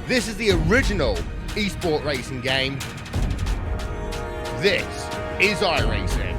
This is the original esport racing game. This is iRacing.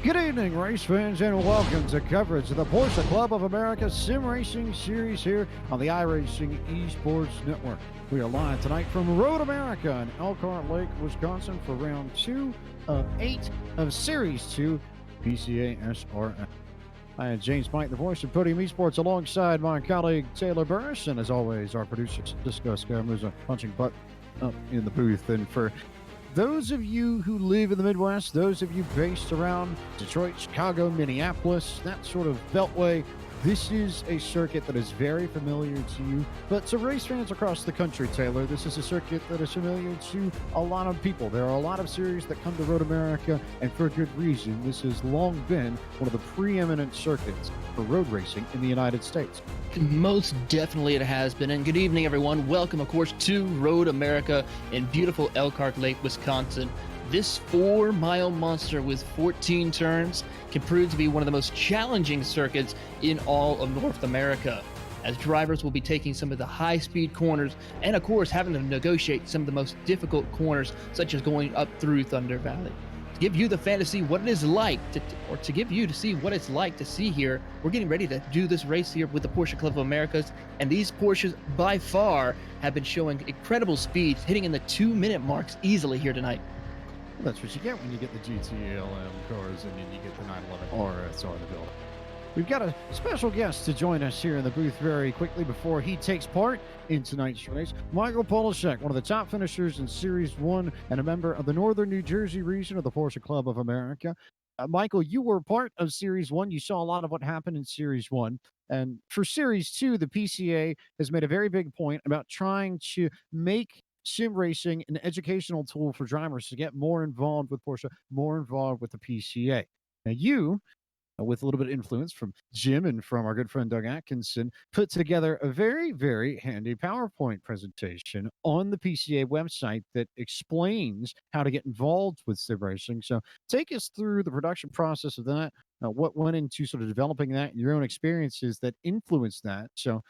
Good evening, race fans, and welcome to coverage of the Porsche Club of America Sim Racing Series here on the iRacing Esports Network. We are live tonight from Road America in Elkhart Lake, Wisconsin for round 2 of 8 of Series 2 PCA SRS. I am James Mike, the voice of Podium Esports, alongside my colleague Taylor Burris, and as always, our producer Cisco Scaramouza punching butt up in the booth. And for those of you who live in the Midwest, those of you based around Detroit, Chicago, Minneapolis, that sort of beltway, this is a circuit that is very familiar to you. But to race fans across the country, Taylor, this is a circuit that is familiar to a lot of people. There are a lot of series that come to Road America, and for good reason. This has long been one of the preeminent circuits for road racing in the United States. Most definitely it has been. And good evening, everyone. Welcome, of course, to Road America in beautiful Elkhart Lake, Wisconsin. This 4-mile monster with 14 turns can prove to be one of the most challenging circuits in all of North America, as drivers will be taking some of the high-speed corners and, of course, having to negotiate some of the most difficult corners, such as going up through Thunder Valley. To give you the fantasy what it is like to give you to see what it's like to see here, we're getting ready to do this race here with the Porsche Club of Americas, and these Porsches by far have been showing incredible speeds, hitting in the 2-minute marks easily here tonight. That's what you get when you get the GT-LM cars and then you get the 911 RSR to build. We've got a special guest to join us here in the booth very quickly before he takes part in tonight's race. Michael Polishek, one of the top finishers in Series 1 and a member of the Northern New Jersey region of the Porsche Club of America. Michael, you were part of Series 1. You saw a lot of what happened in Series 1. And for Series 2, the PCA has made a very big point about trying to make sim racing an educational tool for drivers to get more involved with Porsche, more involved with the PCA. Now, you, with a little bit of influence from Jim and from our good friend Doug Atkinson, put together a very, very handy PowerPoint presentation on the PCA website that explains how to get involved with sim racing. So take us through the production process of that, what went into sort of developing that, your own experiences that influenced that, so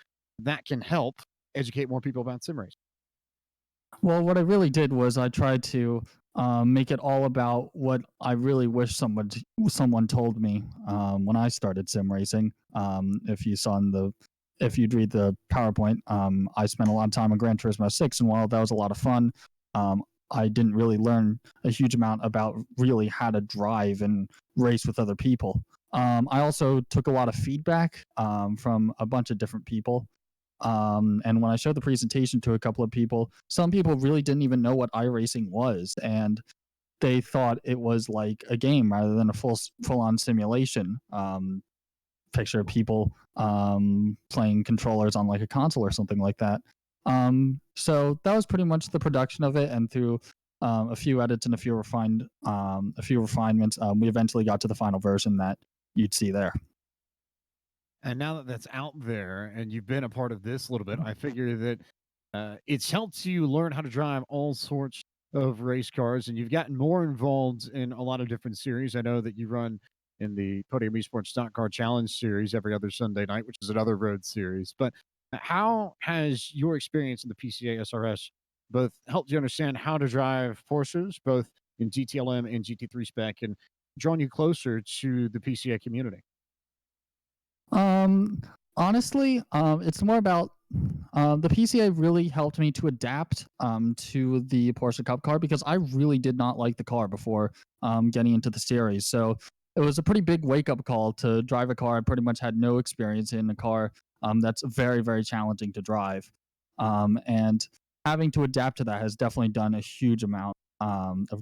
that can help educate more people about sim racing. Well, what I really did was I tried to make it all about what I really wish someone told me when I started sim racing. If you'd read the PowerPoint, I spent a lot of time on Gran Turismo 6, and while that was a lot of fun, I didn't really learn a huge amount about really how to drive and race with other people. I also took a lot of feedback from a bunch of different people. And when I showed the presentation to a couple of people, some people really didn't even know what iRacing was, and they thought it was like a game rather than a full-on simulation. Picture people playing controllers on like a console or something like that. So that was pretty much the production of it, and through a few edits and a few refinements, we eventually got to the final version that you'd see there. And now that that's out there and you've been a part of this a little bit, I figure that it's helped you learn how to drive all sorts of race cars, and you've gotten more involved in a lot of different series. I know that you run in the Podium Esports Stock Car Challenge series every other Sunday night, which is another road series. But how has your experience in the PCA SRS both helped you understand how to drive Porsches, both in GTLM and GT3 spec, and drawn you closer to the PCA community? Honestly, it's more about the PCA really helped me to adapt to the Porsche Cup car, because I really did not like the car before getting into the series. So it was a pretty big wake-up call to drive a car I pretty much had no experience in, a car that's very, very challenging to drive. And having to adapt to that has definitely done a huge amount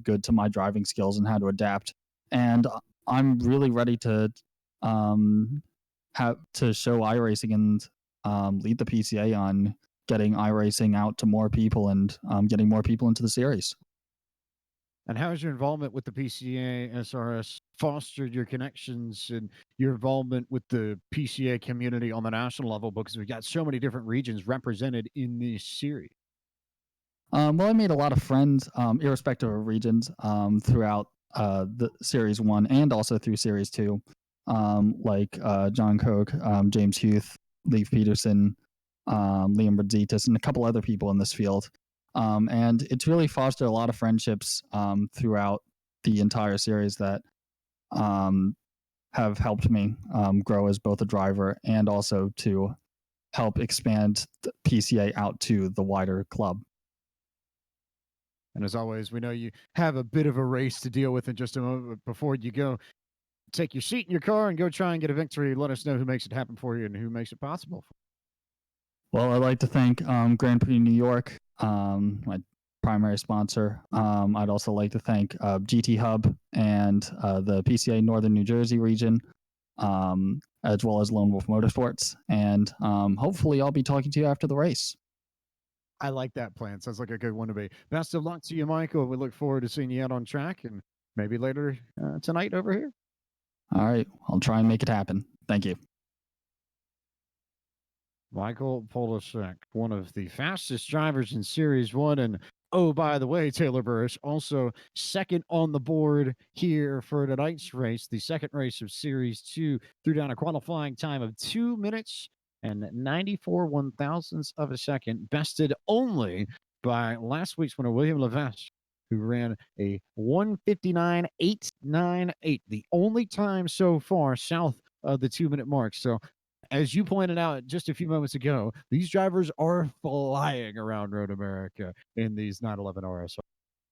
good to my driving skills and how to adapt. And I'm really ready to have to show iRacing and lead the PCA on getting iRacing out to more people and getting more people into the series. And how has your involvement with the PCA SRS fostered your connections and your involvement with the PCA community on the national level? Because we've got so many different regions represented in this series. Well, I made a lot of friends, irrespective of regions, throughout the Series 1 and also through Series 2, like John Koch, James Huth, Leif Peterson, Liam Radzitis, and a couple other people in this field. And it's really fostered a lot of friendships throughout the entire series that have helped me grow as both a driver and also to help expand the PCA out to the wider club. And as always, we know you have a bit of a race to deal with in just a moment. Before you go, take your seat in your car and go try and get a victory. Let us know who makes it happen for you and who makes it possible. Well, I'd like to thank Grand Prix New York, my primary sponsor. I'd also like to thank GT Hub and the PCA Northern New Jersey region, as well as Lone Wolf Motorsports. And hopefully I'll be talking to you after the race. I like that plan. Sounds like a good one to be. Best of luck to you, Michael. We look forward to seeing you out on track and maybe later tonight over here. All right. I'll try and make it happen. Thank you. Michael Polasek, one of the fastest drivers in Series 1. And oh, by the way, Taylor Burris, also second on the board here for tonight's race, the second race of Series 2, threw down a qualifying time of 2 minutes and 94 one-thousandths of a second, bested only by last week's winner, William Levesque, who ran a 1:59.898, the only time so far south of the 2-minute mark. So, as you pointed out just a few moments ago, these drivers are flying around Road America in these 911 RSR.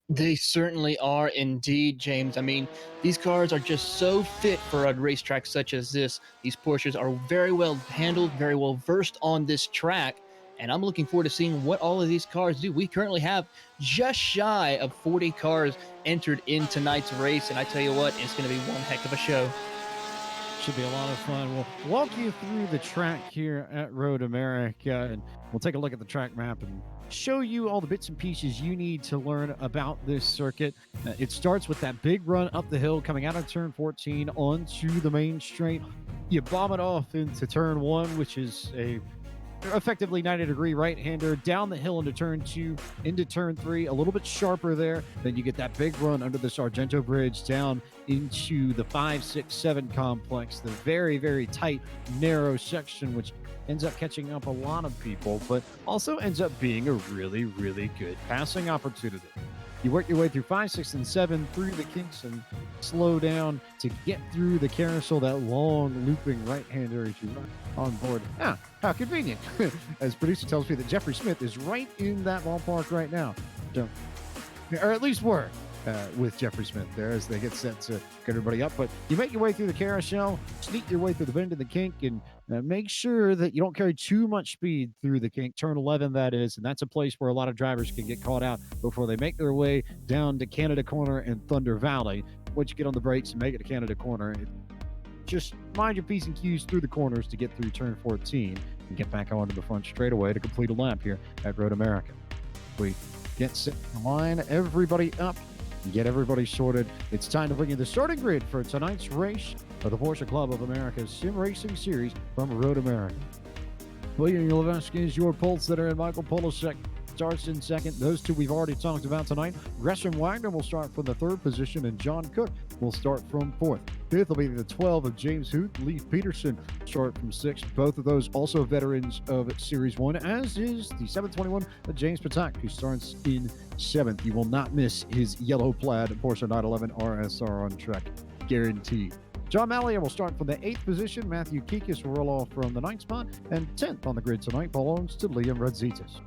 They certainly are indeed, James. I mean, these cars are just so fit for a racetrack such as this. These Porsches are very well handled, very well versed on this track, and I'm looking forward to seeing what all of these cars do. We currently have just shy of 40 cars entered in tonight's race, and I tell you what, it's going to be one heck of a show. Should be a lot of fun. We'll walk you through the track here at Road America, and we'll take a look at the track map and show you all the bits and pieces you need to learn about this circuit. It starts with that big run up the hill coming out of turn 14 onto the main straight. You bomb it off into turn 1, which is a effectively 90-degree right-hander, down the hill into turn 2, into turn 3, a little bit sharper there. Then you get that big run under the Sargento Bridge down into the 5, 6, 7 complex, the very, very tight, narrow section, which ends up catching up a lot of people, but also ends up being a really, really good passing opportunity. You work your way through 5, 6, and 7 through the kinks and slow down to get through the carousel, that long looping right-hander as you run on board. Ah, how convenient. As producer tells me that Jeffrey Smith is right in that ballpark right now. So, or at least were with Jeffrey Smith there as they get set to get everybody up. But you make your way through the carousel, sneak your way through the bend in the kink, and make sure that you don't carry too much speed through the kink. Turn 11, that is, and that's a place where a lot of drivers can get caught out before they make their way down to Canada Corner and Thunder Valley. Once you get on the brakes and make it to Canada Corner, just mind your P's and Q's through the corners to get through turn 14 and get back onto the front straightaway to complete a lap here at Road America. We get set in line, everybody up, get everybody sorted. It's time to bring you the starting grid for tonight's race of the Porsche Club of America's Sim Racing Series from Road America. William Levesque is your pulse that are in. Michael Polasek starts in second. Those two we've already talked about tonight. Gresham Wagner will start from the 3rd position, and John Cook will start from 4th. 5th will be the 12 of James Huth. Leif Peterson start from 6th. Both of those also veterans of Series 1, as is the 721 of James Patak, who starts in 7th. You will not miss his yellow plaid Porsche 911 RSR on track, guaranteed. John Mallier will start from the 8th position. Matthew Kikas will roll off from the 9th spot. And 10th on the grid tonight belongs to Liam Radzitis.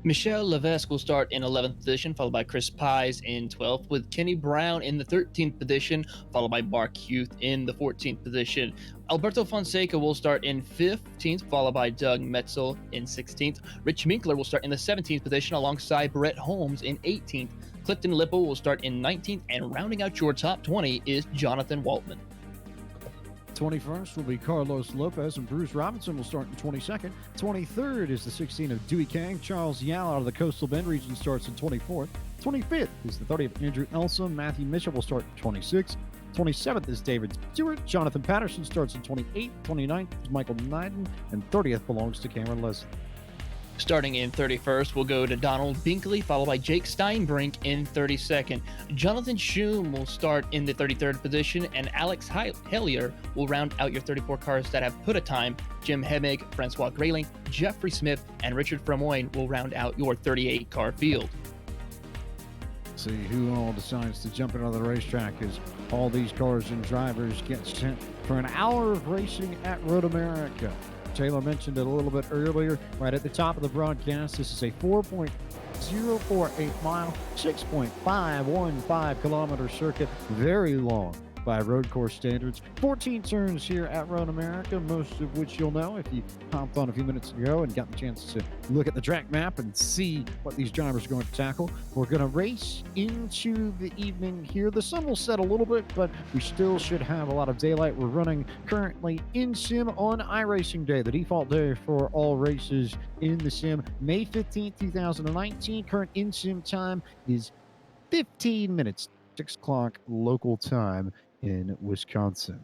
Michelle Levesque will start in 11th position, followed by Chris Pies in 12th, with Kenny Brown in the 13th position, followed by Mark Huth in the 14th position. Alberto Fonseca will start in 15th, followed by Doug Metzel in 16th. Rich Minkler will start in the 17th position alongside Brett Holmes in 18th. Clifton Lippo will start in 19th, and rounding out your top 20 is Jonathan Waltman. 21st will be Carlos Lopez, and Bruce Robinson will start in 22nd. 23rd is the 16 of Dewey Kang. Charles Yao out of the Coastal Bend region starts in 24th. 25th is the 30 of Andrew Elson. Matthew Mitchell will start in 26th. 27th is David Stewart. Jonathan Patterson starts in 28th. 29th is Michael Nyden, and 30th belongs to Cameron Leslie. Starting in 31st, we'll go to Donald Binkley, followed by Jake Steinbrink in 32nd. Jonathan Schum will start in the 33rd position, and Alex Hellier will round out your 34 cars that have put a time. Jim Hemig, Francois Grayling, Jeffrey Smith, and Richard Fremoyne will round out your 38-car field. See who all decides to jump into the racetrack as all these cars and drivers get sent for an hour of racing at Road America. Taylor mentioned it a little bit earlier, right at the top of the broadcast. This is a 4.048 mile, 6.515 kilometer circuit, very long by road course standards. 14 turns here at Road America, most of which you'll know if you hopped on a few minutes ago and got the chance to look at the track map and see what these drivers are going to tackle. We're going to race into the evening here. The sun will set a little bit, but we still should have a lot of daylight. We're running currently in sim on iRacing Day, the default day for all races in the sim. May 15th, 2019. Current in sim time is 15 minutes, 6 o'clock local time in Wisconsin.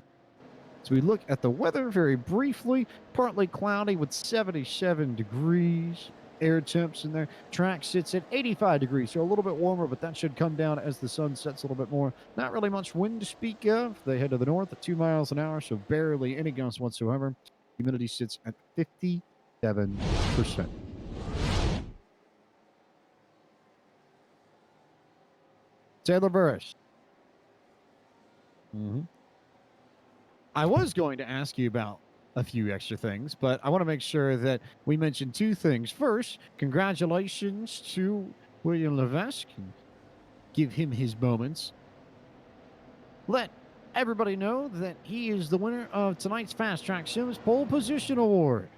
So we look at the weather very briefly. Partly cloudy with 77 degrees. Air temps in there. Track sits at 85 degrees, so a little bit warmer, but that should come down as the sun sets a little bit more. Not really much wind to speak of. They head to the north at 2 miles an hour, so barely any gusts whatsoever. Humidity sits at 57%. Taylor Burris. I was going to ask you about a few extra things, but I want to make sure that we mention two things. First, congratulations to William Levesque. Give him his moments. Let everybody know that he is the winner of tonight's Fast Track Sims Pole Position Award.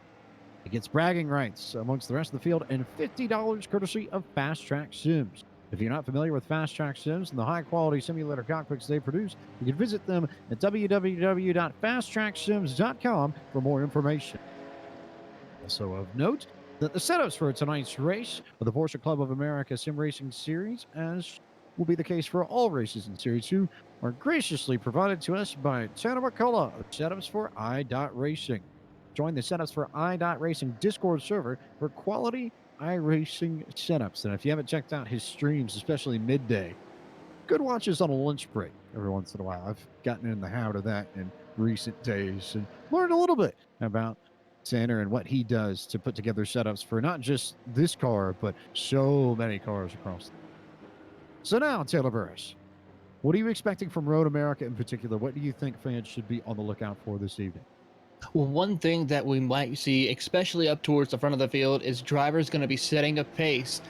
He gets bragging rights amongst the rest of the field and $50 courtesy of Fast Track Sims. If you're not familiar with Fast Track Sims and the high-quality simulator cockpits they produce, you can visit them at www.fasttracksims.com for more information. Also of note that the setups for tonight's race of the Porsche Club of America Sim Racing Series, as will be the case for all races in Series 2, are graciously provided to us by Tanner McCullough of Setups for iRacing. Join the Setups for iRacing Discord server for quality iRacing setups. And if you haven't checked out his streams, especially midday, good watches on a lunch break every once in a while. I've gotten in the habit of that in recent days and learned a little bit about Tanner and what he does to put together setups for not just this car, but so many cars across. So now, Taylor Burris, what are you expecting from Road America in particular? What do you think fans should be on the lookout for this evening? Well, one thing that we might see, especially up towards the front of the field, is drivers going to be setting a pace.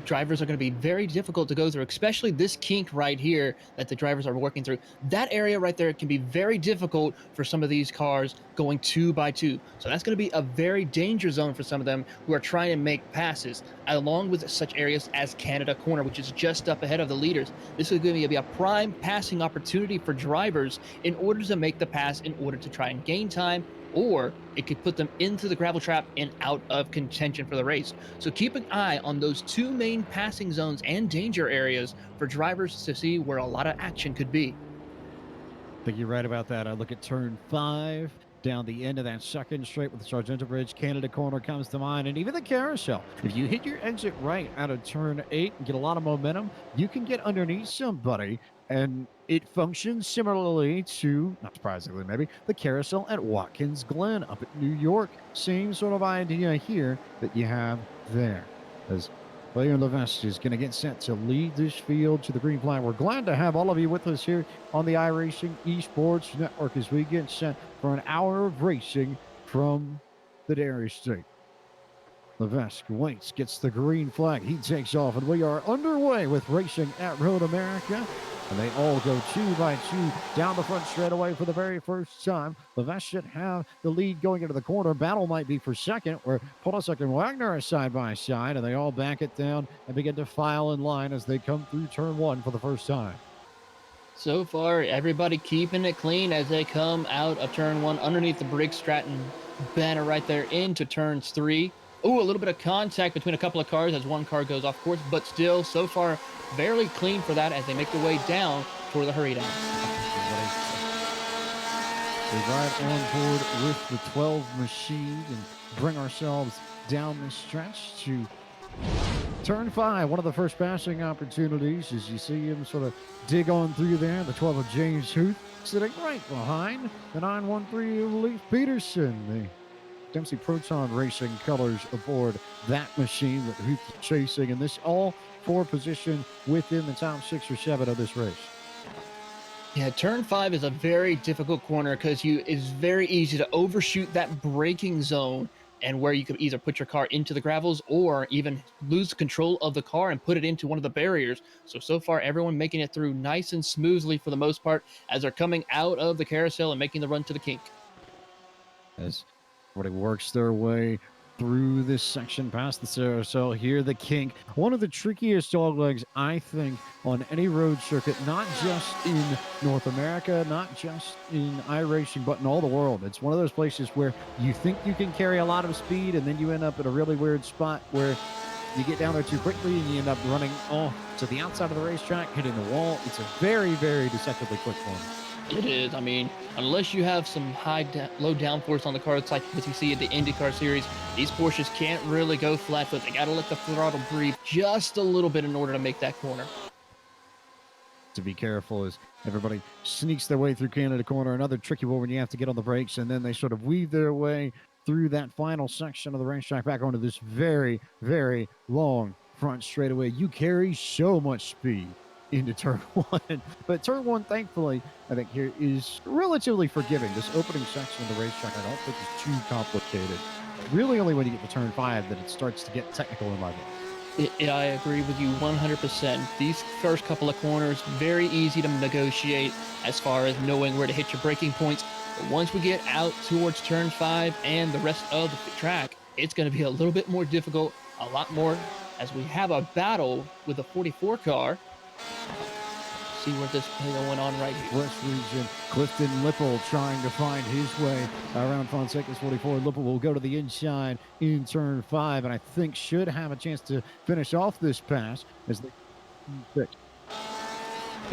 Drivers are going to be very difficult to go through, especially this kink right here that the drivers are working through. That area right there can be very difficult for some of these cars going 2 by 2. So that's going to be a very dangerous zone for some of them who are trying to make passes, along with such areas as Canada Corner, which is just up ahead of the leaders. This is going to be a prime passing opportunity for drivers in order to make the pass, in order to try and gain time, or it could put them into the gravel trap and out of contention for the race. So keep an eye on those two main passing zones and danger areas for drivers to see where a lot of action could be. I think you're right about that. I look at turn 5, down the end of that second straight with the Sargento Bridge. Canada Corner comes to mind, and even the carousel. If you hit your exit right out of turn 8 and get a lot of momentum, you can get underneath somebody, and it functions similarly to, not surprisingly maybe, the carousel at Watkins Glen up at New York. Same sort of idea here that you have there. As William Levesque is going to get set to lead this field to the green flag. We're glad to have all of you with us here on the iRacing Esports Network as we get set for an hour of racing from the Dairy State. Levesque waits, gets the green flag. He takes off, and we are underway with racing at Road America. And they all go 2 by 2 down the front straightaway for the very first time. Levesque should have the lead going into the corner. Battle might be for second, where Polasek and Wagner are side by side, and they all back it down and begin to file in line as they come through turn 1 for the first time. So far, everybody keeping it clean as they come out of turn 1 underneath the Briggs Stratton banner right there into turns 3. Oh, a little bit of contact between a couple of cars as one car goes off course, but still, so far, fairly clean for that as they make their way down toward the hurry down. We ride on board with the 12 machine and bring ourselves down this stretch to turn 5. One of the first passing opportunities as you see him sort of dig on through there. The 12 of James Huth sitting right behind the 913 of Leif Peterson. The Dempsey Proton Racing colors aboard that machine that Huth is chasing, and this all for position within the top 6 or 7 of this race. Yeah, turn 5 is a very difficult corner because it's very easy to overshoot that braking zone and where you could either put your car into the gravels or even lose control of the car and put it into one of the barriers. So far, everyone making it through nice and smoothly for the most part as they're coming out of the carousel and making the run to the kink. As everybody works their way through this section past the carousel, here the kink. One of the trickiest dog legs, I think, on any road circuit, not just in North America, not just in iRacing, but in all the world. It's one of those places where you think you can carry a lot of speed, and then you end up at a really weird spot where you get down there too quickly and you end up running off to the outside of the racetrack, hitting the wall. It's a very, very deceptively quick corner. It is. I mean, unless you have some low downforce on the car, it's like what you see at the IndyCar series, these Porsches can't really go flat foot. They got to let the throttle breathe just a little bit in order to make that corner. To be careful as everybody sneaks their way through Canada corner. Another tricky one when you have to get on the brakes, and then they sort of weave their way through that final section of the racetrack back onto this very, very long front straightaway. You carry so much speed into turn 1, but turn 1, thankfully, I think here is relatively forgiving. This opening section of the racetrack, I don't think is too complicated. Really only when you get to turn 5 that it starts to get technical in my book. I agree with you 100%. These first couple of corners, very easy to negotiate as far as knowing where to hit your braking points. But once we get out towards turn 5 and the rest of the track, it's going to be a little bit more difficult, a lot more, as we have a battle with a 44 car. See where this play going on right here. West region, Clifton Lipple trying to find his way around Fonseca's 44. Lipple will go to the inside in turn 5, and I think should have a chance to finish off this pass as they pick.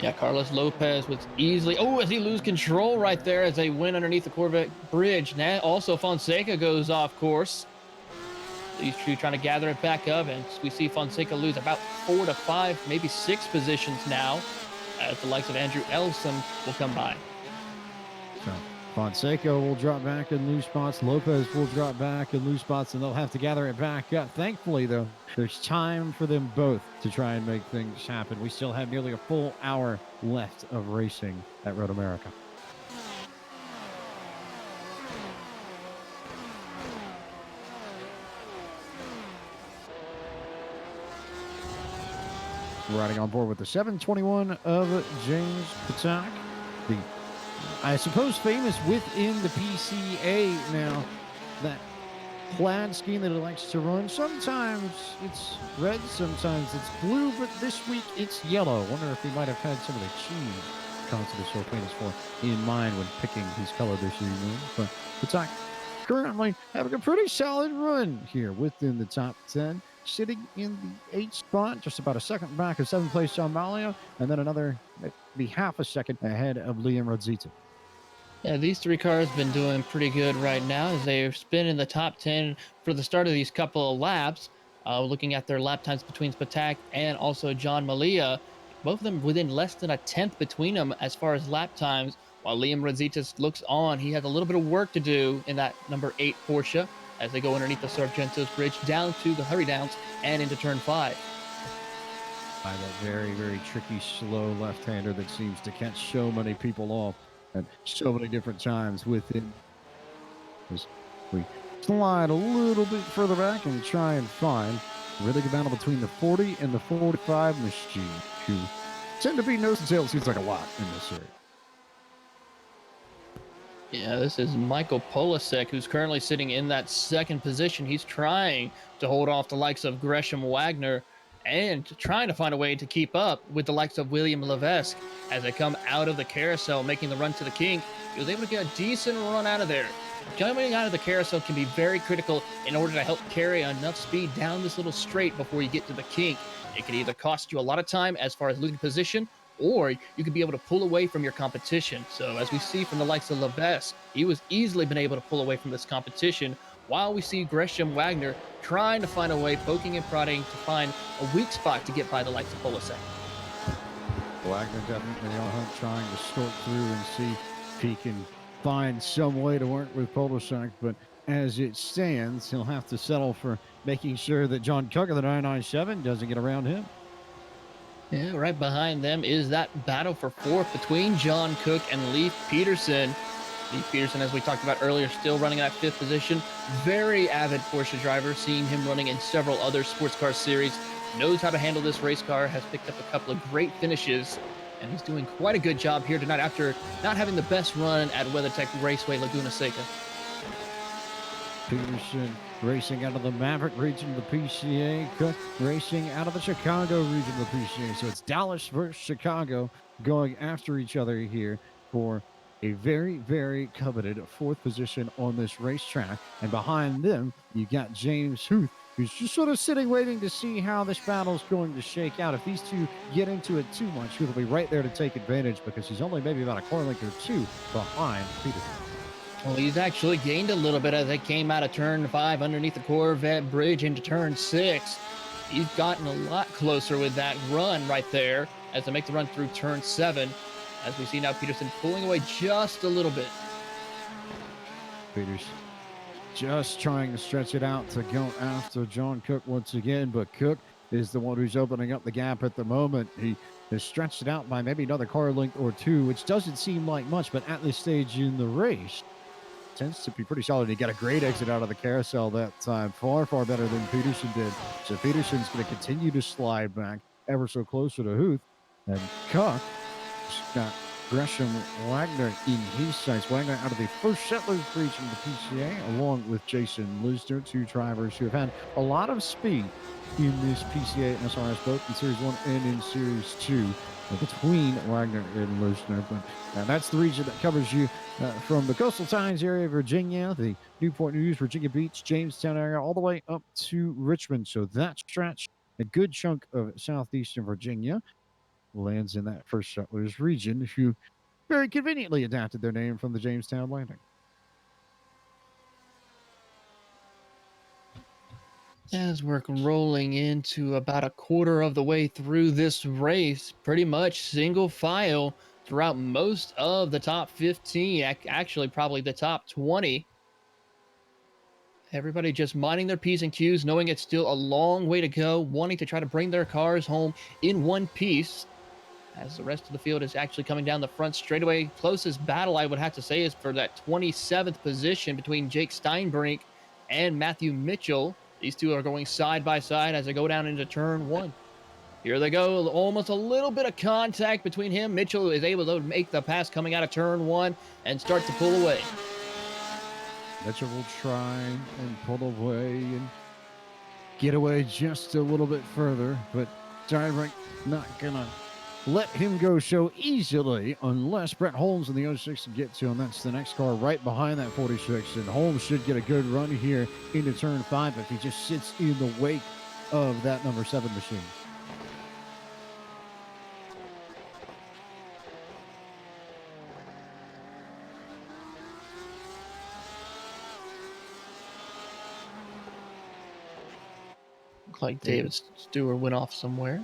Yeah, Carlos Lopez was easily... Oh, as he lose control right there as they went underneath the Corvette bridge. Now also Fonseca goes off course. These two trying to gather it back up, and we see Fonseca lose about 4 to 5, maybe 6 positions now, as the likes of Andrew Ellison will come by. So Fonseca will drop back in loose spots. Lopez will drop back in loose spots, and they'll have to gather it back up. Thankfully, though, there's time for them both to try and make things happen. We still have nearly a full hour left of racing at Road America. Riding on board with the 721 of James Patak, the, I suppose, famous within the PCA now, that plaid scheme that it likes to run. Sometimes it's red, sometimes it's blue, but this week it's yellow. Wonder if he might have had some of the cheese Council is so famous for in mind when picking his color this evening. But Patak currently having a pretty solid run here within the top 10. Sitting in the 8th spot, just about a second back of 7th place John Malia, and then another maybe half a second ahead of Liam Radzita. Yeah, these 3 cars have been doing pretty good right now as they've been in the top 10 for the start of these couple of laps. Looking at their lap times between Patak and also John Malia, both of them within less than a 10th between them as far as lap times. While Liam Radzita looks on, he has a little bit of work to do in that number 8 Porsche as they go underneath the Sargento's bridge down to the hurry downs and into turn 5. By that very, very tricky, slow left-hander that seems to catch so many people off at so many different times within. As we slide a little bit further back and try and find a really good battle between the 40 and the 45 machine, who tend to be nose to tail. It seems like a lot in this area. Yeah, this is Michael Polasek, who's currently sitting in that second position. He's trying to hold off the likes of Gresham Wagner and trying to find a way to keep up with the likes of William Levesque as they come out of the carousel, making the run to the kink. He was able to get a decent run out of there. Jumping out of the carousel can be very critical in order to help carry enough speed down this little straight before you get to the kink. It can either cost you a lot of time as far as losing position, or you could be able to pull away from your competition. So as we see from the likes of Levesque, he was easily been able to pull away from this competition, while we see Gresham Wagner trying to find a way, poking and prodding to find a weak spot to get by the likes of Polasek. Wagner definitely on hunt, trying to sort through and see if he can find some way to work with Polasek, but as it stands, he'll have to settle for making sure that John Cook of the 997 doesn't get around him. Yeah, right behind them is that battle for fourth between John Cook and Leif Peterson. Leif Peterson, as we talked about earlier, still running at fifth position. Very avid Porsche driver, seeing him running in several other sports car series. Knows how to handle this race car, has picked up a couple of great finishes, and he's doing quite a good job here tonight after not having the best run at WeatherTech Raceway Laguna Seca. Peterson racing out of the Maverick region of the PCA, Cook racing out of the Chicago region of the PCA. So it's Dallas versus Chicago going after each other here for a very, very coveted fourth position on this racetrack. And behind them, you got James Huth, who's just sort of sitting waiting to see how this battle's going to shake out. If these two get into it too much, Huth will be right there to take advantage because he's only maybe about a car length or two behind Peterson. Well, he's actually gained a little bit as they came out of turn 5 underneath the Corvette bridge into turn 6. He's gotten a lot closer with that run right there as they make the run through turn 7. As we see now Peterson pulling away just a little bit. Peterson just trying to stretch it out to go after John Cook once again, but Cook is the one who's opening up the gap at the moment. He has stretched it out by maybe another car length or two, which doesn't seem like much, but at this stage in the race, tends to be pretty solid. He got a great exit out of the carousel that time, far, far better than Peterson did. So Peterson's going to continue to slide back ever so closer to Huth. And Cook got Gresham Wagner in his sights. Wagner out of the first Settlers region of the PCA, along with Jason Lisner, two drivers who have had a lot of speed in this PCA SRS, both in Series 1 and in Series 2. Between Wagner and Lisner, but that's the region that covers you from the Coastal Times area of Virginia, the Newport News, Virginia Beach, Jamestown area, all the way up to Richmond. So that stretch, a good chunk of southeastern Virginia, lands in that first settlers region, who very conveniently adapted their name from the Jamestown landing. As we're rolling into about a quarter of the way through this race, pretty much single file throughout most of the top 15, actually probably the top 20. Everybody just minding their P's and Q's, knowing it's still a long way to go, wanting to try to bring their cars home in one piece, as the rest of the field is actually coming down the front straightaway. Closest battle, I would have to say, is for that 27th position between Jake Steinbrink and Matthew Mitchell. These two are going side by side as they go down into turn 1. Here they go, almost a little bit of contact between him. Mitchell is able to make the pass coming out of turn 1 and start to pull away. Mitchell will try and pull away and get away just a little bit further, but Steinbrink not gonna let him go so easily unless Brett Holmes in the 06 can get to him. That's the next car right behind that 46, and Holmes should get a good run here into turn 5 if he just sits in the wake of that number 7 machine. Looks like David Stewart went off somewhere.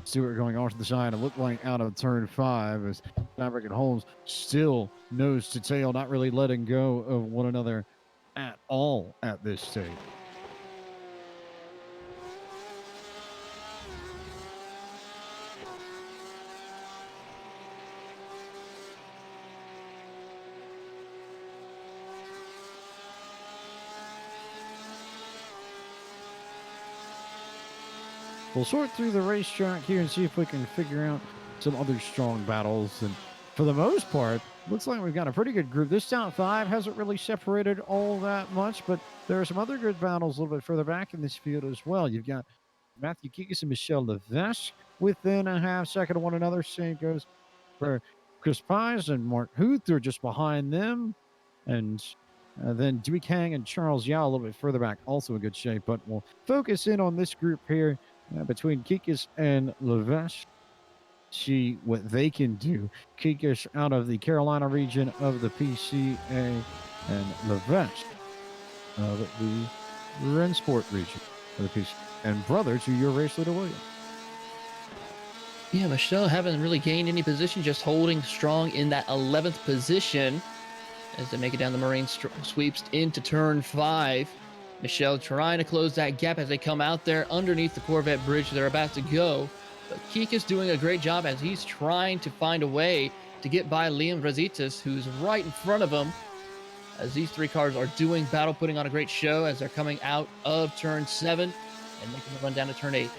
Stewart going off to the side. It looked like out of turn 5 as Maverick and Holmes still nose to tail, not really letting go of one another at all at this stage. we'll sort through the racetrack here and see if we can figure out some other strong battles. And for the most part, looks like we've got a pretty good group. This top five hasn't really separated all that much, but there are some other good battles a little bit further back in this field as well. You've got Matthew Kikas and Michelle Levesque within a half second of one another. Same goes for Chris Pies and Mark Huth are just behind them. And then Dewey Kang and Charles Yao a little bit further back, also in good shape. But we'll focus in on this group here between Kikas and Levesque. See what they can do. Kikas out of the Carolina region of the PCA and Levesque of the Rensport region of the PCA. And brother to your race leader, William. Yeah, Michelle haven't really gained any position, just holding strong in that 11th position as they make it down the Marine sweeps into turn 5. Michelle trying to close that gap as they come out there underneath the Corvette bridge they're about to go. But Kika's doing a great job as he's trying to find a way to get by Liam Rositas, who's right in front of him. As these three cars are doing battle, putting on a great show as they're coming out of turn 7 and making the run down to turn 8.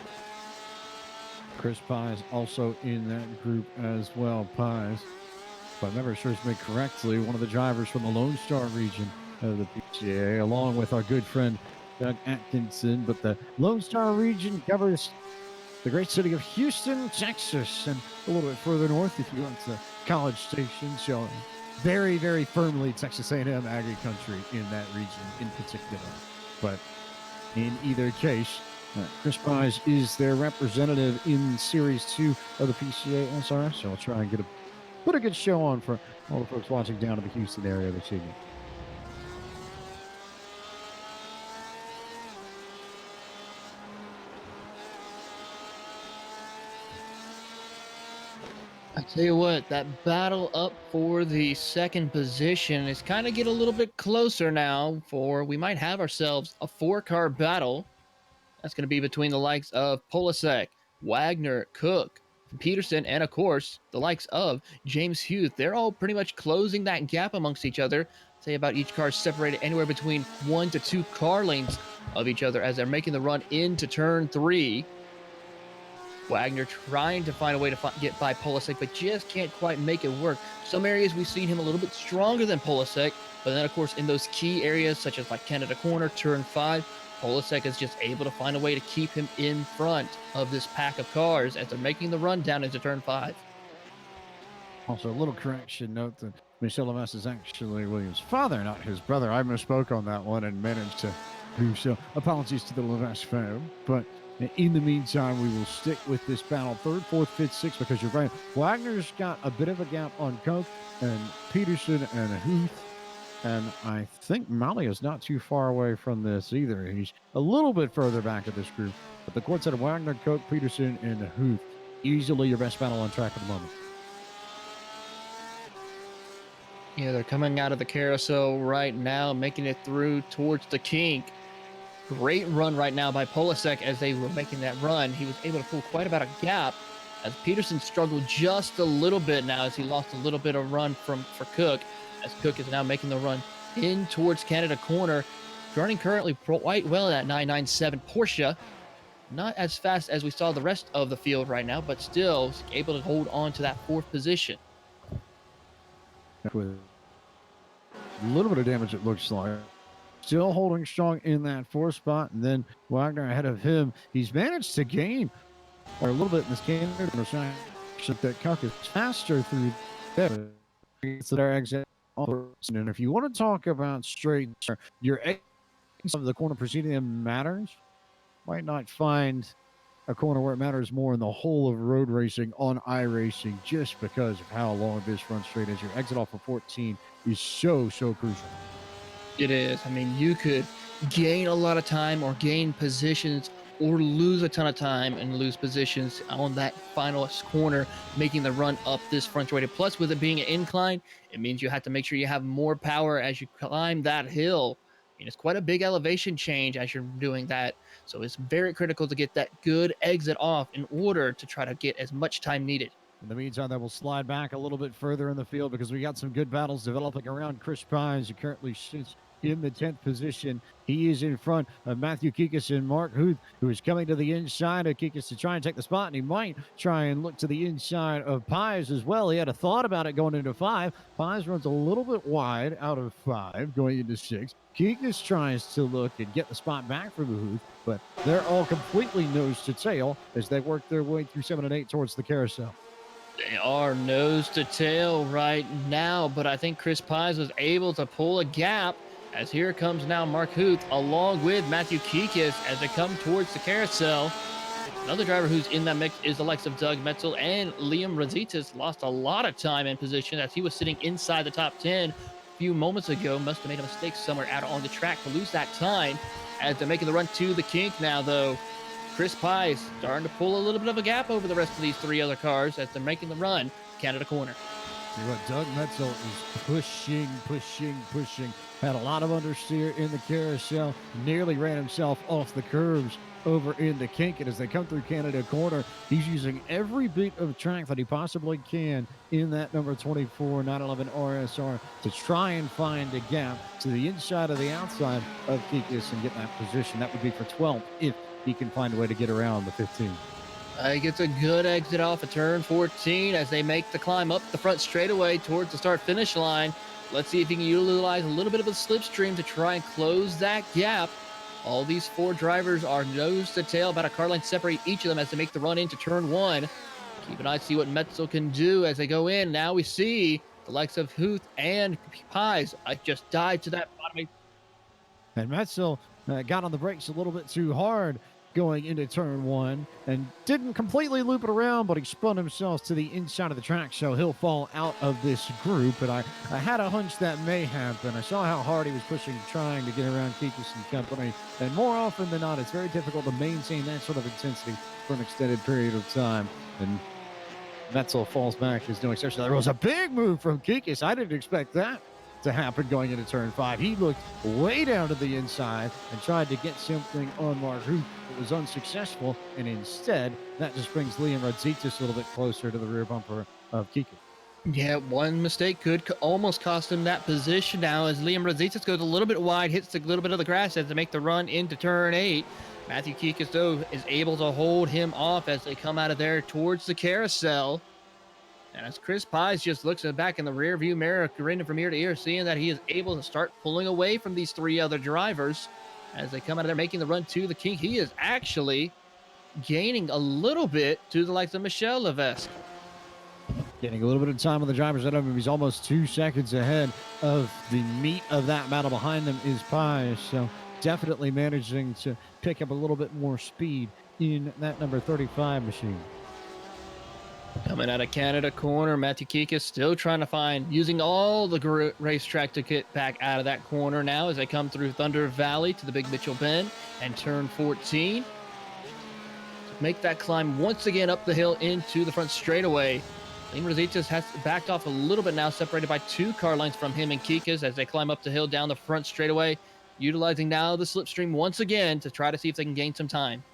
Chris Pies also in that group as well. Pies, if I remember serves me correctly, one of the drivers from the Lone Star region of the PCA, along with our good friend Doug Atkinson. But the Lone Star region covers the great city of Houston, Texas, and a little bit further north if you want to College Station. So very, very firmly Texas A&M Aggie country in that region in particular. But in either case, Chris Pies is their representative in Series 2 of the PCA SRS. So I'll try and put a good show on for all the folks watching down in the Houston area this evening. I tell you what, that battle up for the second position is kind of get a little bit closer now, for we might have ourselves a 4-car battle. That's going to be between the likes of Polasek, Wagner, Cook, Peterson, and of course, the likes of James Hughes. They're all pretty much closing that gap amongst each other. I'd say about each car separated anywhere between 1 to 2 car lengths of each other as they're making the run into turn 3. Wagner trying to find a way to get by Polasek, but just can't quite make it work. Some areas we've seen him a little bit stronger than Polasek, but then of course in those key areas such as like Canada Corner, turn 5, Polasek is just able to find a way to keep him in front of this pack of cars as they're making the run down into turn 5. Also, a little correction note that Michel Levesque is actually William's father, not his brother. I misspoke on that one and managed to do so. Apologies to the Levesque fam. But in the meantime, we will stick with this battle. 3rd, 4th, 5th, 6th, because you're right. Wagner's got a bit of a gap on Coke and Peterson and Huth. And I think Mali is not too far away from this either. He's a little bit further back of this group. But the quartet of Wagner, Coke, Peterson, and Huth, easily your best battle on track at the moment. Yeah, they're coming out of the carousel right now, making it through towards the kink. Great run right now by Polasek as they were making that run. He was able to pull quite about a gap as Peterson struggled just a little bit now as he lost a little bit of run for Cook, as Cook is now making the run in towards Canada Corner, running currently quite well at 997 Porsche. Not as fast as we saw the rest of the field right now, but still able to hold on to that 4th position. With a little bit of damage, it looks like. Still holding strong in that 4th spot, and then Wagner ahead of him. He's managed to gain a little bit in this game. That Cook is faster through there. So their exit. And if you want to talk about straight, your exit of the corner preceding them matters. Might not find a corner where it matters more in the whole of road racing on iRacing, just because of how long this front straight is. Your exit off of 14 is so crucial. It is. I mean, you could gain a lot of time or gain positions or lose a ton of time and lose positions on that final corner, making the run up this front straight. Plus, with it being an incline, it means you have to make sure you have more power as you climb that hill. I mean, it's quite a big elevation change as you're doing that. So it's very critical to get that good exit off in order to try to get as much time needed. In the meantime, that will slide back a little bit further in the field because we got some good battles developing around Chris Pies, who currently sits in the 10th position. He is in front of Matthew Kikas and Mark Huth, who is coming to the inside of Kikas to try and take the spot, and he might try and look to the inside of Pies as well. He had a thought about it going into 5. Pies runs a little bit wide out of 5 going into 6. Kikas tries to look and get the spot back for the Huth, but they're all completely nose to tail as they work their way through 7 and 8 towards the carousel. They are nose to tail right now, but I think Chris Pies was able to pull a gap as here comes now Mark Huth along with Matthew Kikas as they come towards the carousel. Another driver who's in that mix is the likes of Doug Metzel, and Liam Rositas lost a lot of time in position as he was sitting inside the top 10 a few moments ago. Must have made a mistake somewhere out on the track to lose that time as they're making the run to the kink now, though. Chris Pies starting to pull a little bit of a gap over the rest of these 3 other cars as they're making the run Canada corner. See what Doug Metzel is pushing. Had a lot of understeer in the carousel. Nearly ran himself off the curves over in the kink. And as they come through Canada corner, he's using every bit of track that he possibly can in that number 24 911 RSR to try and find a gap to the inside of the outside of Kikas and get that position. That would be for 12th if he can find a way to get around the 15. He gets a good exit off of turn 14 as they make the climb up the front straightaway towards the start-finish line. Let's see if he can utilize a little bit of a slipstream to try and close that gap. All these 4 drivers are nose to tail, about a car length separate each of them as they make the run into turn 1. Keep an eye to see what Metzel can do as they go in. Now we see the likes of Huth and Pies. I just died to that bottom. And Metzel got on the brakes a little bit too hard going into turn 1 and didn't completely loop it around, but he spun himself to the inside of the track, so he'll fall out of this group. And I had a hunch that may happen. I saw how hard he was pushing, trying to get around Kikas and company, and more often than not, it's very difficult to maintain that sort of intensity for an extended period of time. And Metzel falls back is no exception. There was a big move from Kikas. I didn't expect that to happen going into turn 5. He looked way down to the inside and tried to get something on Mark Huth. It was unsuccessful, and instead, that just brings Liam Rositas a little bit closer to the rear bumper of Kikas. Yeah, one mistake could almost cost him that position now as Liam Rositas goes a little bit wide, hits a little bit of the grass as they make the run into turn 8. Matthew Kikas, though, is able to hold him off as they come out of there towards the carousel. And as Chris Pies just looks back in the rear view mirror, grinning from ear to ear, seeing that he is able to start pulling away from these 3 other drivers as they come out of there making the run to the kink. He is actually gaining a little bit to the likes of Michel Levesque. Getting a little bit of time on the driver's head of him. He's almost 2 seconds ahead of the meat of that battle. Behind them is Pies, so definitely managing to pick up a little bit more speed in that number 35 machine. Coming out of Canada corner, Matthew Kikas still trying to find, using all the racetrack to get back out of that corner now as they come through Thunder Valley to the Big Mitchell Bend and turn 14. Make that climb once again up the hill into the front straightaway. Liam Rositas has backed off a little bit now, separated by 2 car lengths from him and Kikas as they climb up the hill down the front straightaway, utilizing now the slipstream once again to try to see if they can gain some time.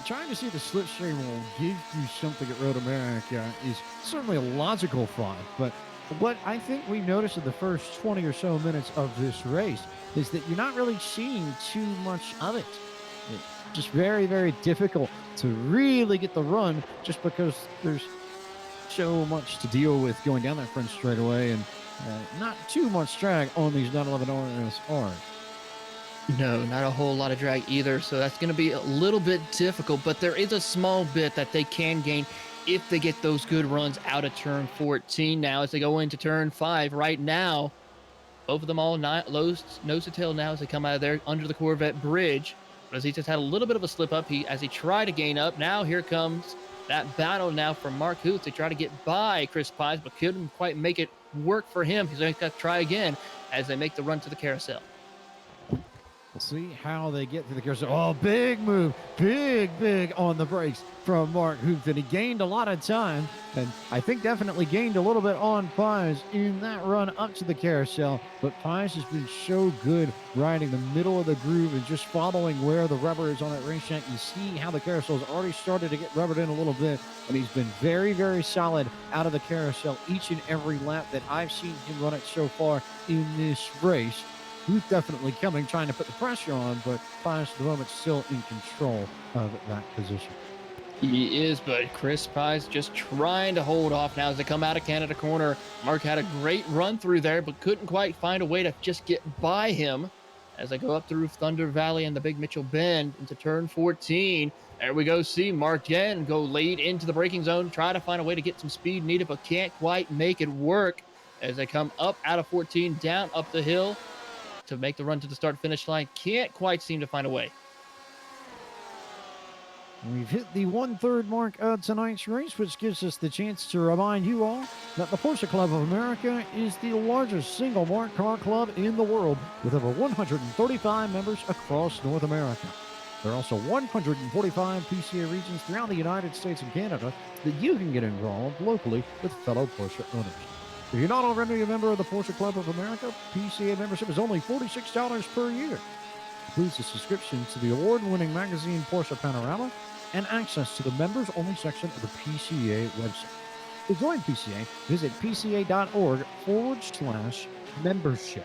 Trying to see the slipstream will give you something at Road America is certainly a logical thought, but what I think we noticed in the first 20 or so minutes of this race is that you're not really seeing too much of it. It's just very, very difficult to really get the run just because there's so much to deal with going down that front straightaway and not too much drag on these 911 RSRs. No, not a whole lot of drag either, so that's going to be a little bit difficult, but there is a small bit that they can gain if they get those good runs out of turn 14 now as they go into turn 5 right now. Both of them all nose to tail now as they come out of there under the Corvette bridge. Rositas had a little bit of a slip up as he tried to gain up. Now here comes that battle now for Mark Huth to try to get by Chris Pies, but couldn't quite make it work for him. He's going to have to try again as they make the run to the carousel. We'll see how they get through the carousel. Oh, big move. Big on the brakes from Mark Hoopton. He gained a lot of time, and I think definitely gained a little bit on Pies in that run up to the carousel. But Pies has been so good riding the middle of the groove and just following where the rubber is on that racetrack. You see how the carousel has already started to get rubbered in a little bit, and he's been very solid out of the carousel each and every lap that I've seen him run it so far in this race. Who's definitely coming, trying to put the pressure on, but Pies at the moment still in control of that position. He is, but Chris Pies just trying to hold off now as they come out of Canada corner. Mark had a great run through there, but couldn't quite find a way to just get by him as they go up through Thunder Valley and the Big Mitchell Bend into turn 14. There we go. See Mark again go late into the braking zone, try to find a way to get some speed needed, but can't quite make it work as they come up out of 14, down up the hill to make the run to the start finish line. Can't quite seem to find a way. We've hit the 1/3 mark of tonight's race, which gives us the chance to remind you all that the Porsche Club of America is the largest single marked car club in the world, with over 135 members across North America. There are also 145 PCA regions throughout the United States and Canada that you can get involved locally with fellow Porsche owners. If you're not already a member of the Porsche Club of America, PCA membership is only $46 per year. It includes a subscription to the award-winning magazine Porsche Panorama and access to the members-only section of the PCA website. To join PCA, visit pca.org/membership.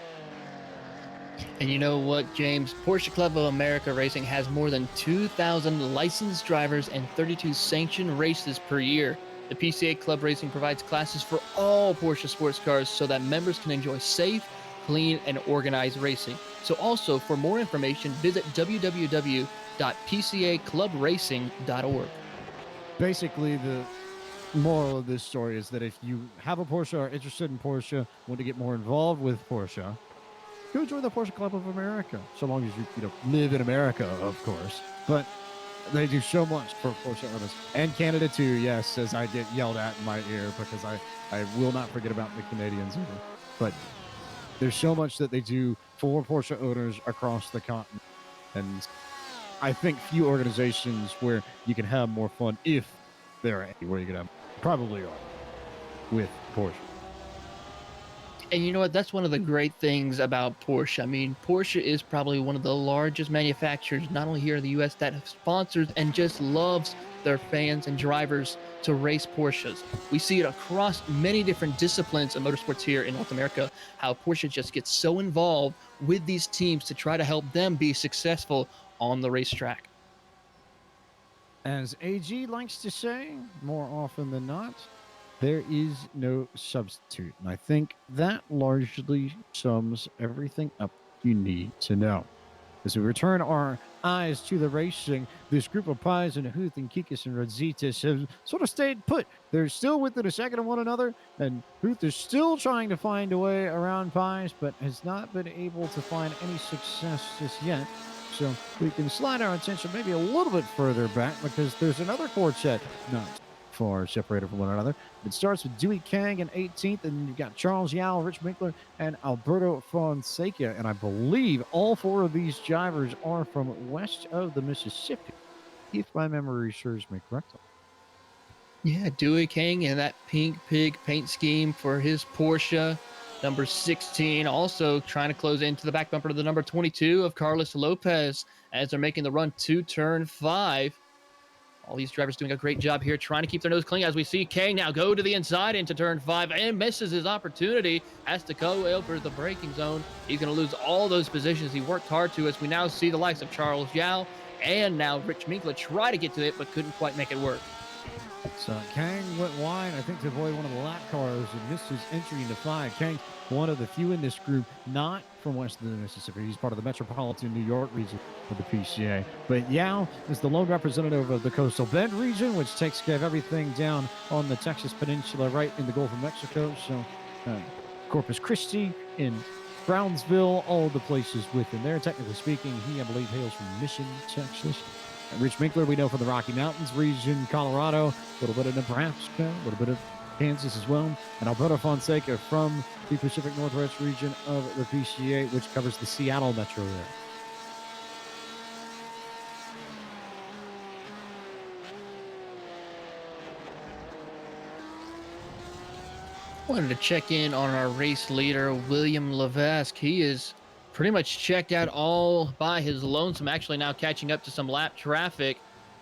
And you know what, James? Porsche Club of America Racing has more than 2,000 licensed drivers and 32 sanctioned races per year. The PCA Club Racing provides classes for all Porsche sports cars so that members can enjoy safe, clean, and organized racing. So also, for more information, visit www.pcaclubracing.org. Basically, the moral of this story is that if you have a Porsche, are interested in Porsche, want to get more involved with Porsche, go join the Porsche Club of America, so long as you live in America, of course. But they do so much for Porsche owners. And Canada too, yes, as I get yelled at in my ear because I will not forget about the Canadians either. But there's so much that they do for Porsche owners across the continent. And I think few organizations where you can have more fun, if there are any, where you can have, probably are, with Porsche. And you know what? That's one of the great things about Porsche. I mean, Porsche is probably one of the largest manufacturers, not only here in the U.S., that sponsors and just loves their fans and drivers to race Porsches. We see it across many different disciplines of motorsports here in North America, how Porsche just gets so involved with these teams to try to help them be successful on the racetrack. As AG likes to say, more often than not, there is no substitute. And I think that largely sums everything up you need to know. As we return our eyes to the racing, this group of Pies and Huth and Kikas and Rodzitas have sort of stayed put. They're still within a second of one another, and Huth is still trying to find a way around Pies, but has not been able to find any success just yet. So we can slide our attention maybe a little bit further back because there's another quartet not far separated from one another. It starts with Dewey Kang in 18th, and you've got Charles Yao, Rich Minkler, and Alberto Fonseca. And I believe all four of these drivers are from west of the Mississippi, if my memory serves me correctly. Yeah, Dewey King and that pink pig paint scheme for his Porsche. Number 16 also trying to close into the back bumper to the number 22 of Carlos Lopez as they're making the run to turn 5. All these drivers doing a great job here trying to keep their nose clean as we see Kang now go to the inside into turn 5 and misses his opportunity. Has to go over the braking zone. He's going to lose all those positions he worked hard to, as we now see the likes of Charles Yao and now Rich Minkler try to get to it but couldn't quite make it work. So Kang went wide, I think, to avoid one of the lap cars and missed his entry into 5. Kang, one of the few in this group, not from west of the Mississippi. He's part of the metropolitan New York region of the PCA. But Yao is the lone representative of the Coastal Bend region, which takes care of everything down on the Texas Peninsula right in the Gulf of Mexico. So Corpus Christi, in Brownsville, all the places within there. Technically speaking, he, I believe, hails from Mission, Texas. Rich Minkler, we know from the Rocky Mountains region, Colorado, a little bit of Nebraska, a little bit of Kansas as well. And Alberto Fonseca from the Pacific Northwest region of the PCA, which covers the Seattle metro area. Wanted to check in on our race leader, William Levesque. He is pretty much checked out all by his lonesome, actually now catching up to some lap traffic,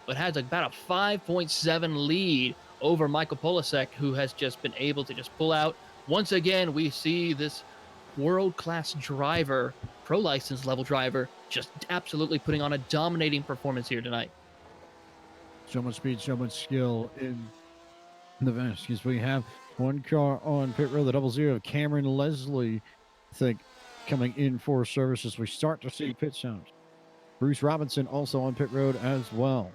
but has about a 5.7 lead over Michael Polasek, who has just been able to just pull out. Once again, we see this world-class driver, pro license level driver, just absolutely putting on a dominating performance here tonight. So much speed, so much skill in the Vasquez. We have one car on pit road, the 00 of Cameron Leslie, I think, coming in for services. We start to see pit stops. Bruce Robinson also on pit road as well.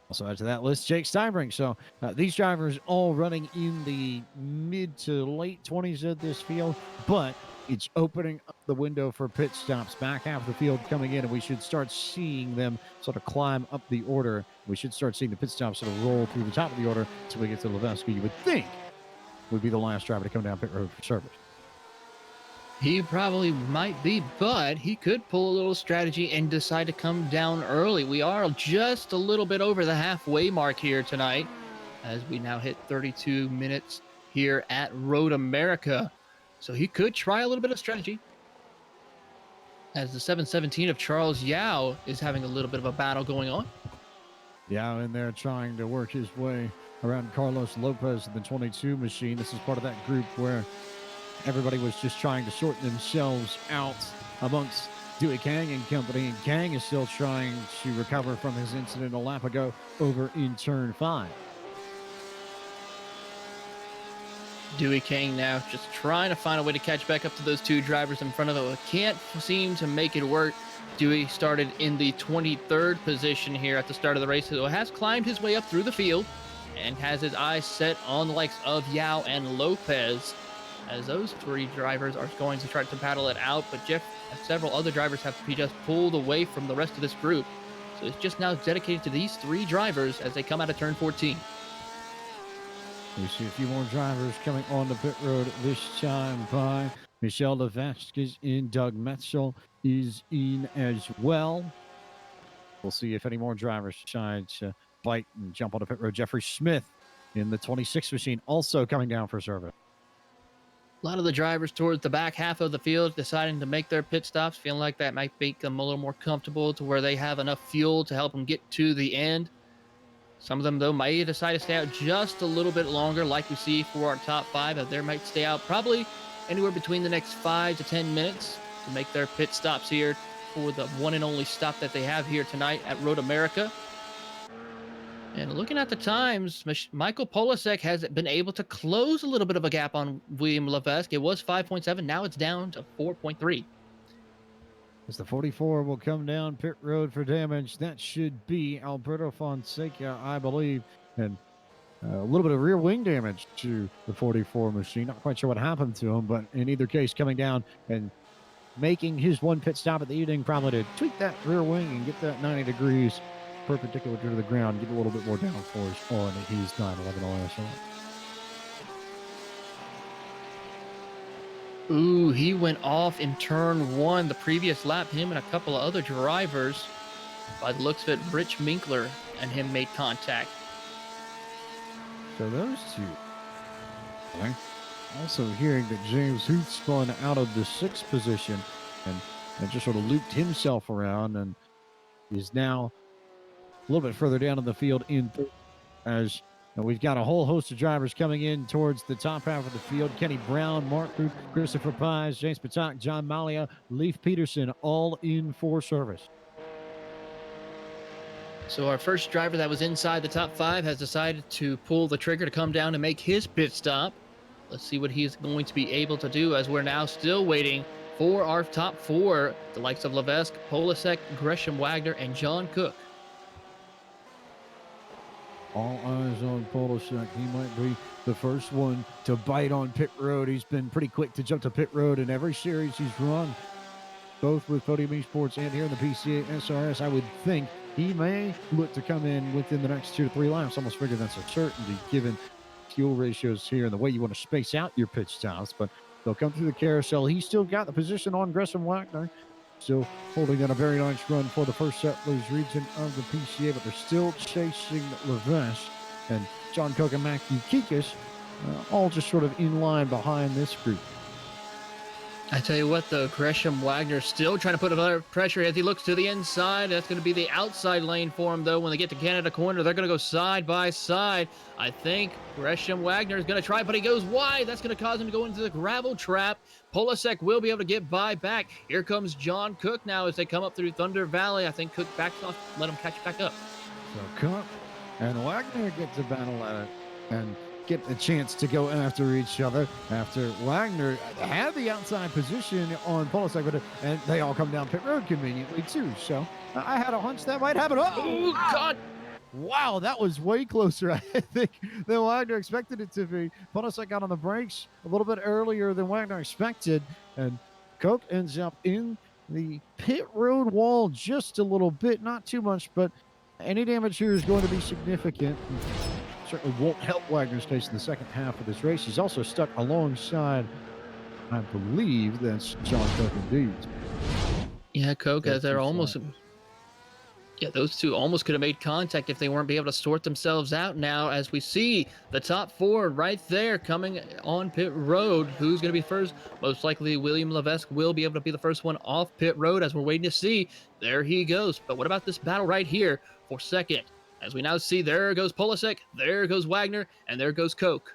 Also add to that list, Jake Steinbrink. So these drivers all running in the mid to late 20s of this field, but it's opening up the window for pit stops. Back half of the field coming in, and we should start seeing them sort of climb up the order. We should start seeing the pit stops sort of roll through the top of the order until we get to Levesque. You would think would be the last driver to come down pit road for service. He probably might be, but he could pull a little strategy and decide to come down early. We are just a little bit over the halfway mark here tonight, as we now hit 32 minutes here at Road America. So he could try a little bit of strategy, as the 717 of Charles Yao is having a little bit of a battle going on. Yao in there trying to work his way around Carlos Lopez in the 22 machine. This is part of that group where everybody was just trying to sort themselves out amongst Dewey Kang and company. And Kang is still trying to recover from his incident a lap ago over in turn 5. Dewey Kang now just trying to find a way to catch back up to those two drivers in front of him. Can't seem to make it work. Dewey started in the 23rd position here at the start of the race, so has climbed his way up through the field and has his eyes set on the likes of Yao and Lopez, as those three drivers are going to try to battle it out. But Jeff and several other drivers have just pulled away from the rest of this group. So it's just now dedicated to these three drivers as they come out of turn 14. We see a few more drivers coming on the pit road this time by Michel Levesque is in. Doug Metzel is in as well. We'll see if any more drivers decide to bite and jump on the pit road. Jeffrey Smith in the 26 machine also coming down for service. A lot of the drivers towards the back half of the field deciding to make their pit stops, feeling like that might make them a little more comfortable to where they have enough fuel to help them get to the end. Some of them, though, might decide to stay out just a little bit longer, like we see for our top 5. They might stay out probably anywhere between the next 5 to 10 minutes to make their pit stops here for the one and only stop that they have here tonight at Road America. And looking at the times, Michael Polasek has been able to close a little bit of a gap on William Levesque. It was 5.7. Now it's down to 4.3. As the 44 will come down pit road for damage. That should be Alberto Fonseca, I believe. And a little bit of rear wing damage to the 44 machine. Not quite sure what happened to him, but in either case, coming down and making his one pit stop at the evening, probably to tweak that rear wing and get that 90 degrees perpendicular to the ground, get a little bit more downforce on his 911 RSR. Ooh, he went off in turn 1 the previous lap. Him and a couple of other drivers, by the looks of it, Rich Minkler and him made contact. So those two. Okay. Also hearing that James Huth spun out of the 6th position and just sort of looped himself around and is now a little bit further down in the field as we've got a whole host of drivers coming in towards the top half of the field. Kenny Brown, Mark Group, Christopher Paz, James Patak, John Malia, Leif Peterson, all in for service. So our first driver that was inside the top 5 has decided to pull the trigger to come down and make his pit stop. Let's see what he's going to be able to do, as we're now still waiting for our top 4, the likes of Levesque, Polasek, Gresham Wagner, and John Cook. All eyes on Polasek. He might be the first one to bite on pit road. He's been pretty quick to jump to pit road in every series he's run, both with Podium Esports and here in the PCA SRS. I would think he may look to come in within the next 2 to 3 laps. Almost figure that's a certainty given fuel ratios here and the way you want to space out your pit stops. But they'll come through the carousel. He's still got the position on Gresham Wagner. still holding in a very nice run for the first settlers region of the PCA, but they're still chasing Levesque and John Cook and Matthew Kikas, all just sort of in line behind this group. I tell you what, though, Gresham Wagner still trying to put a lot of pressure as he looks to the inside. That's going to be the outside lane for him, though. When they get to Canada Corner, they're going to go side by side. I think Gresham Wagner is going to try, but he goes wide. That's going to cause him to go into the gravel trap. Polasek will be able to get by back. Here comes John Cook now as they come up through Thunder Valley. I think Cook backs off, let him catch back up. So Cook and Wagner get to battle at it and get a chance to go after each other after Wagner had the outside position on Polasek, and they all come down pit road conveniently too. So I had a hunch that might happen. Oh, God. Wow, that was way closer, I think, than Wagner expected it to be. Polasek got on the brakes a little bit earlier than Wagner expected, and Cook ends up in the pit road wall just a little bit, not too much, but any damage here is going to be significant. Certainly won't help Wagner's case in the second half of this race. He's also stuck alongside, I believe that's John Cook indeed. Yeah, Coke, as they're almost... Yeah, those two almost could have made contact if they weren't able to sort themselves out now, as we see the top four right there coming on pit road. Who's going to be first? Most likely William Levesque will be able to be the first one off pit road, as we're waiting to see. There he goes. But what about this battle right here for second? As we now see, there goes Polasek, there goes Wagner, and there goes Coke.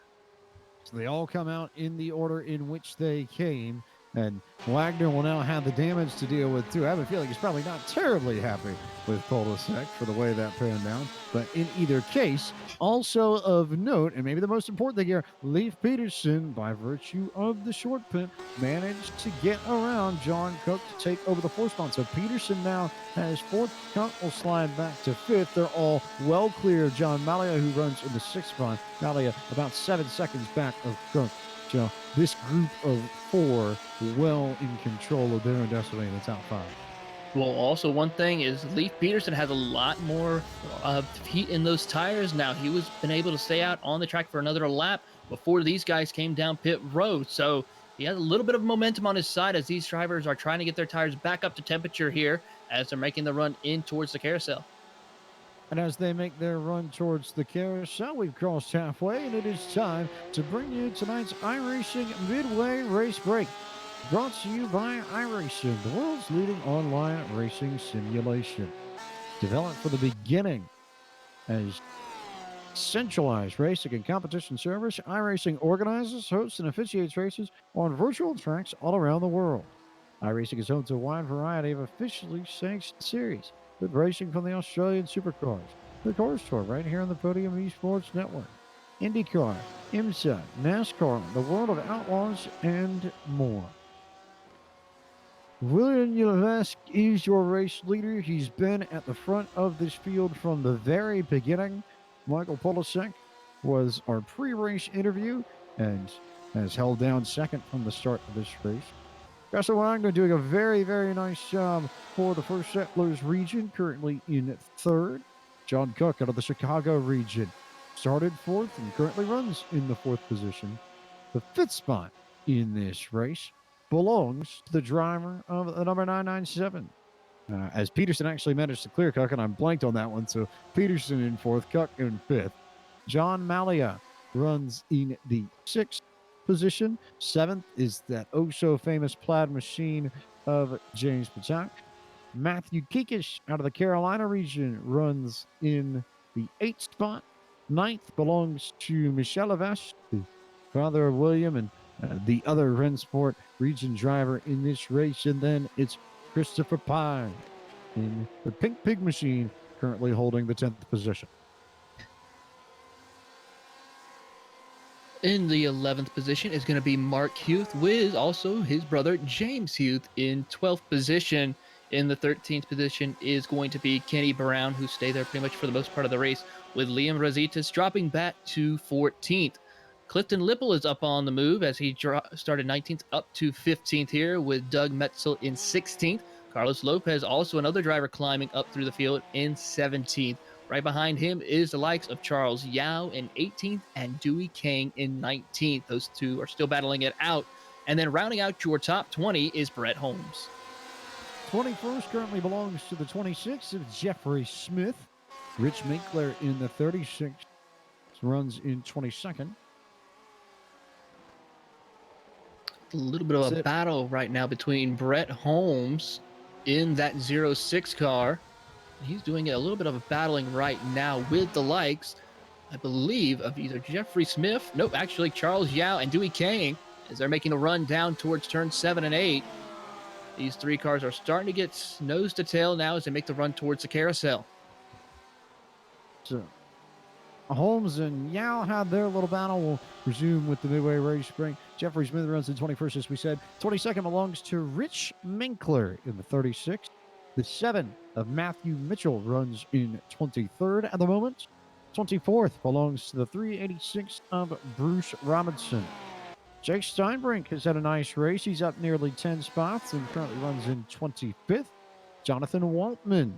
So they all come out in the order in which they came, and Wagner will now have the damage to deal with too. I have a feeling he's probably not terribly happy with Polasek for the way that panned out. But in either case, also of note, and maybe the most important thing here, Leif Peterson, by virtue of the short pit, managed to get around John Cook to take over the fourth spot. So Peterson now has fourth. Cook will slide back to fifth. They're all well clear of John Malia, who runs in the sixth spot. Malia about 7 seconds back of Cook. So this group of four well in control of their own destiny in the top five. Well, also one thing is Leif Peterson has a lot more heat in those tires now. He was been able to stay out on the track for another lap before these guys came down pit road. So he has a little bit of momentum on his side as these drivers are trying to get their tires back up to temperature here as they're making the run in towards the carousel. And as they make their run towards the carousel, we've crossed halfway, and it is time to bring you tonight's iRacing Midway Race Break. Brought to you by iRacing, the world's leading online racing simulation. Developed for the beginning as centralized racing and competition service, iRacing organizes, hosts, and officiates races on virtual tracks all around the world. iRacing is home to a wide variety of officially sanctioned series, with racing from the Australian Supercars, the Cars Tour right here on the Podium Esports Network, IndyCar, IMSA, NASCAR, the World of Outlaws, and more. William Levesque is your race leader. He's been at the front of this field from the very beginning. Michael Polasek was our pre-race interview and has held down second from the start of this race. Gresham Wagner doing a very, very nice job for the First Settlers region, currently in third. John Cook out of the Chicago region started fourth and currently runs in the fourth position. The fifth spot in this race belongs to the driver of the number 997. As Peterson actually managed to clear Cook, and I'm blanked on that one, so Peterson in fourth, Cook in fifth. John Malia runs in the sixth position. Seventh is that oh-so-famous plaid machine of James Patak. Matthew Kikish out of the Carolina region runs in the eighth spot. Ninth belongs to Michel Levesque, the father of William and the other Rennsport region driver in this race. And then it's Christopher Pine in the Pink Pig machine, currently holding the 10th position. In the 11th position is going to be Mark Huth with also his brother James Huth in 12th position. In the 13th position is going to be Kenny Brown, who stayed there pretty much for the most part of the race, with Liam Rositas dropping back to 14th. Clifton Lipple is up on the move as he started 19th up to 15th here, with Doug Metzel in 16th. Carlos Lopez, also another driver, climbing up through the field in 17th. Right behind him is the likes of Charles Yao in 18th and Dewey Kang in 19th. Those two are still battling it out. And then rounding out your top 20 is Brett Holmes. 21st currently belongs to the 26th of Jeffrey Smith. Rich Minkler in the 36th runs in 22nd. A little bit of a battle right now between Brett Holmes in that 06 car. He's doing a little bit of a battling right now with the likes, I believe, of either Jeffrey Smith, nope, actually Charles Yao and Dewey Kang, as they're making a run down towards turn 7 and 8. These three cars are starting to get nose to tail now as they make the run towards the carousel. So Holmes and Yao had their little battle. We'll resume with the Midway race break. Jeffrey Smith runs in 21st, as we said. 22nd belongs to Rich Minkler in the 36th. The 7 of Matthew Mitchell runs in 23rd at the moment. 24th belongs to the 386 of Bruce Robinson. Jake Steinbrink has had a nice race. He's up nearly 10 spots and currently runs in 25th. Jonathan Waltman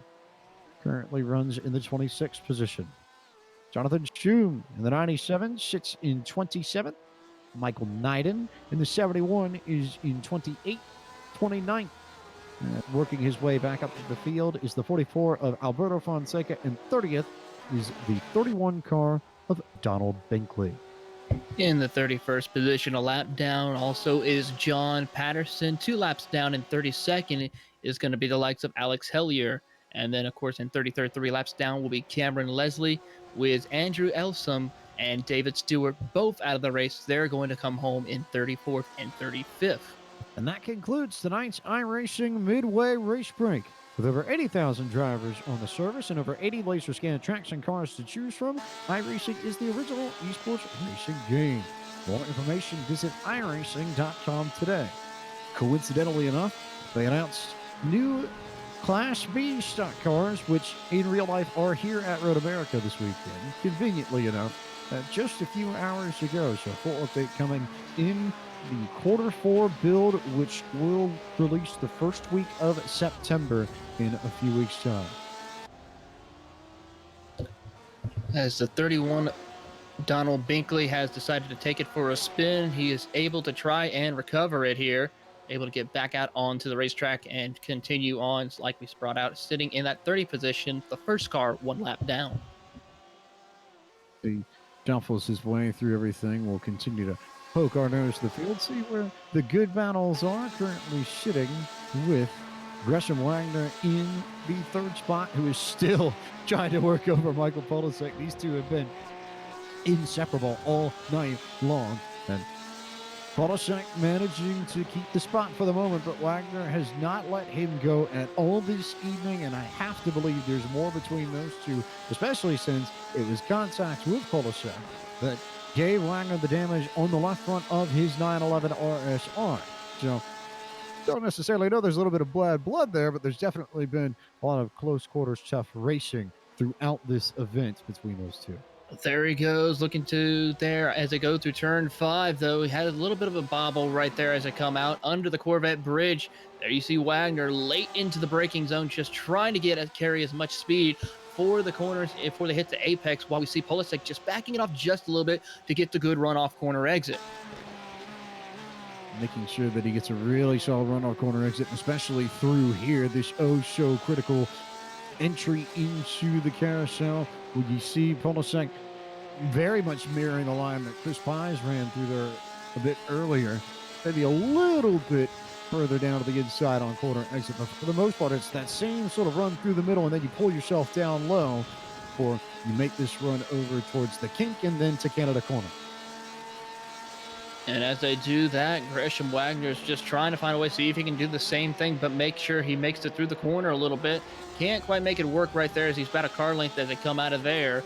currently runs in the 26th position. Jonathan Schum in the 97 sits in 27th. Michael Neiden in the 71 is in 28th. 29th. Working his way back up to the field is the 44 of Alberto Fonseca, and 30th is the 31 car of Donald Binkley. In the 31st position, a lap down also is John Patterson. 2 laps down in 32nd is going to be the likes of Alex Hellier. And then, of course, in 33rd, 3 laps down will be Cameron Leslie with Andrew Elsom and David Stewart, both out of the race. They're going to come home in 34th and 35th. And that concludes tonight's iRacing Midway race break. With over 80,000 drivers on the service and over 80 laser scan tracks and cars to choose from, iRacing is the original esports racing game. For more information, visit iRacing.com today. Coincidentally enough, they announced new Class B stock cars, which in real life are here at Road America this weekend, conveniently enough, just a few hours ago. So full update coming in the Q4 build, which will release the first week of September in a few weeks' time. As the 31 Donald Binkley has decided to take it for a spin, he is able to try and recover it here, able to get back out onto the racetrack and continue on, like we brought out, sitting in that 30 position, the first car 1 lap down. He shuffles his way through everything. We'll continue to poke our nose to the field, see where the good battles are. Currently sitting with Gresham Wagner in the 3rd spot, who is still trying to work over Michael Polisek. These two have been inseparable all night long. And Polisek managing to keep the spot for the moment, but Wagner has not let him go at all this evening, and I have to believe there's more between those two, especially since it was contact with Polisek that gave Wagner the damage on the left front of his 911 RSR. So, don't necessarily know there's a little bit of bad blood there, but there's definitely been a lot of close quarters, tough racing throughout this event between those two. There he goes, looking to there as they go through turn 5, though. He had a little bit of a bobble right there as they come out under the Corvette bridge. There you see Wagner late into the braking zone, just trying to carry as much speed for the corners before they hit the apex, while we see Polisek just backing it off just a little bit to get the good run-off corner exit. Making sure that he gets a really solid run-off corner exit, especially through here, this oh-so-critical entry into the carousel. Would you see Polisek very much mirroring the line that Chris Pies ran through there a bit earlier, maybe a little bit further down to the inside on corner exit, but for the most part it's that same sort of run through the middle, and then you pull yourself down low before you make this run over towards the kink and then to Canada corner. And as they do that, Gresham Wagner is just trying to find a way to see if he can do the same thing, but make sure he makes it through the corner a little bit. Can't quite make it work right there as he's about a car length as they come out of there.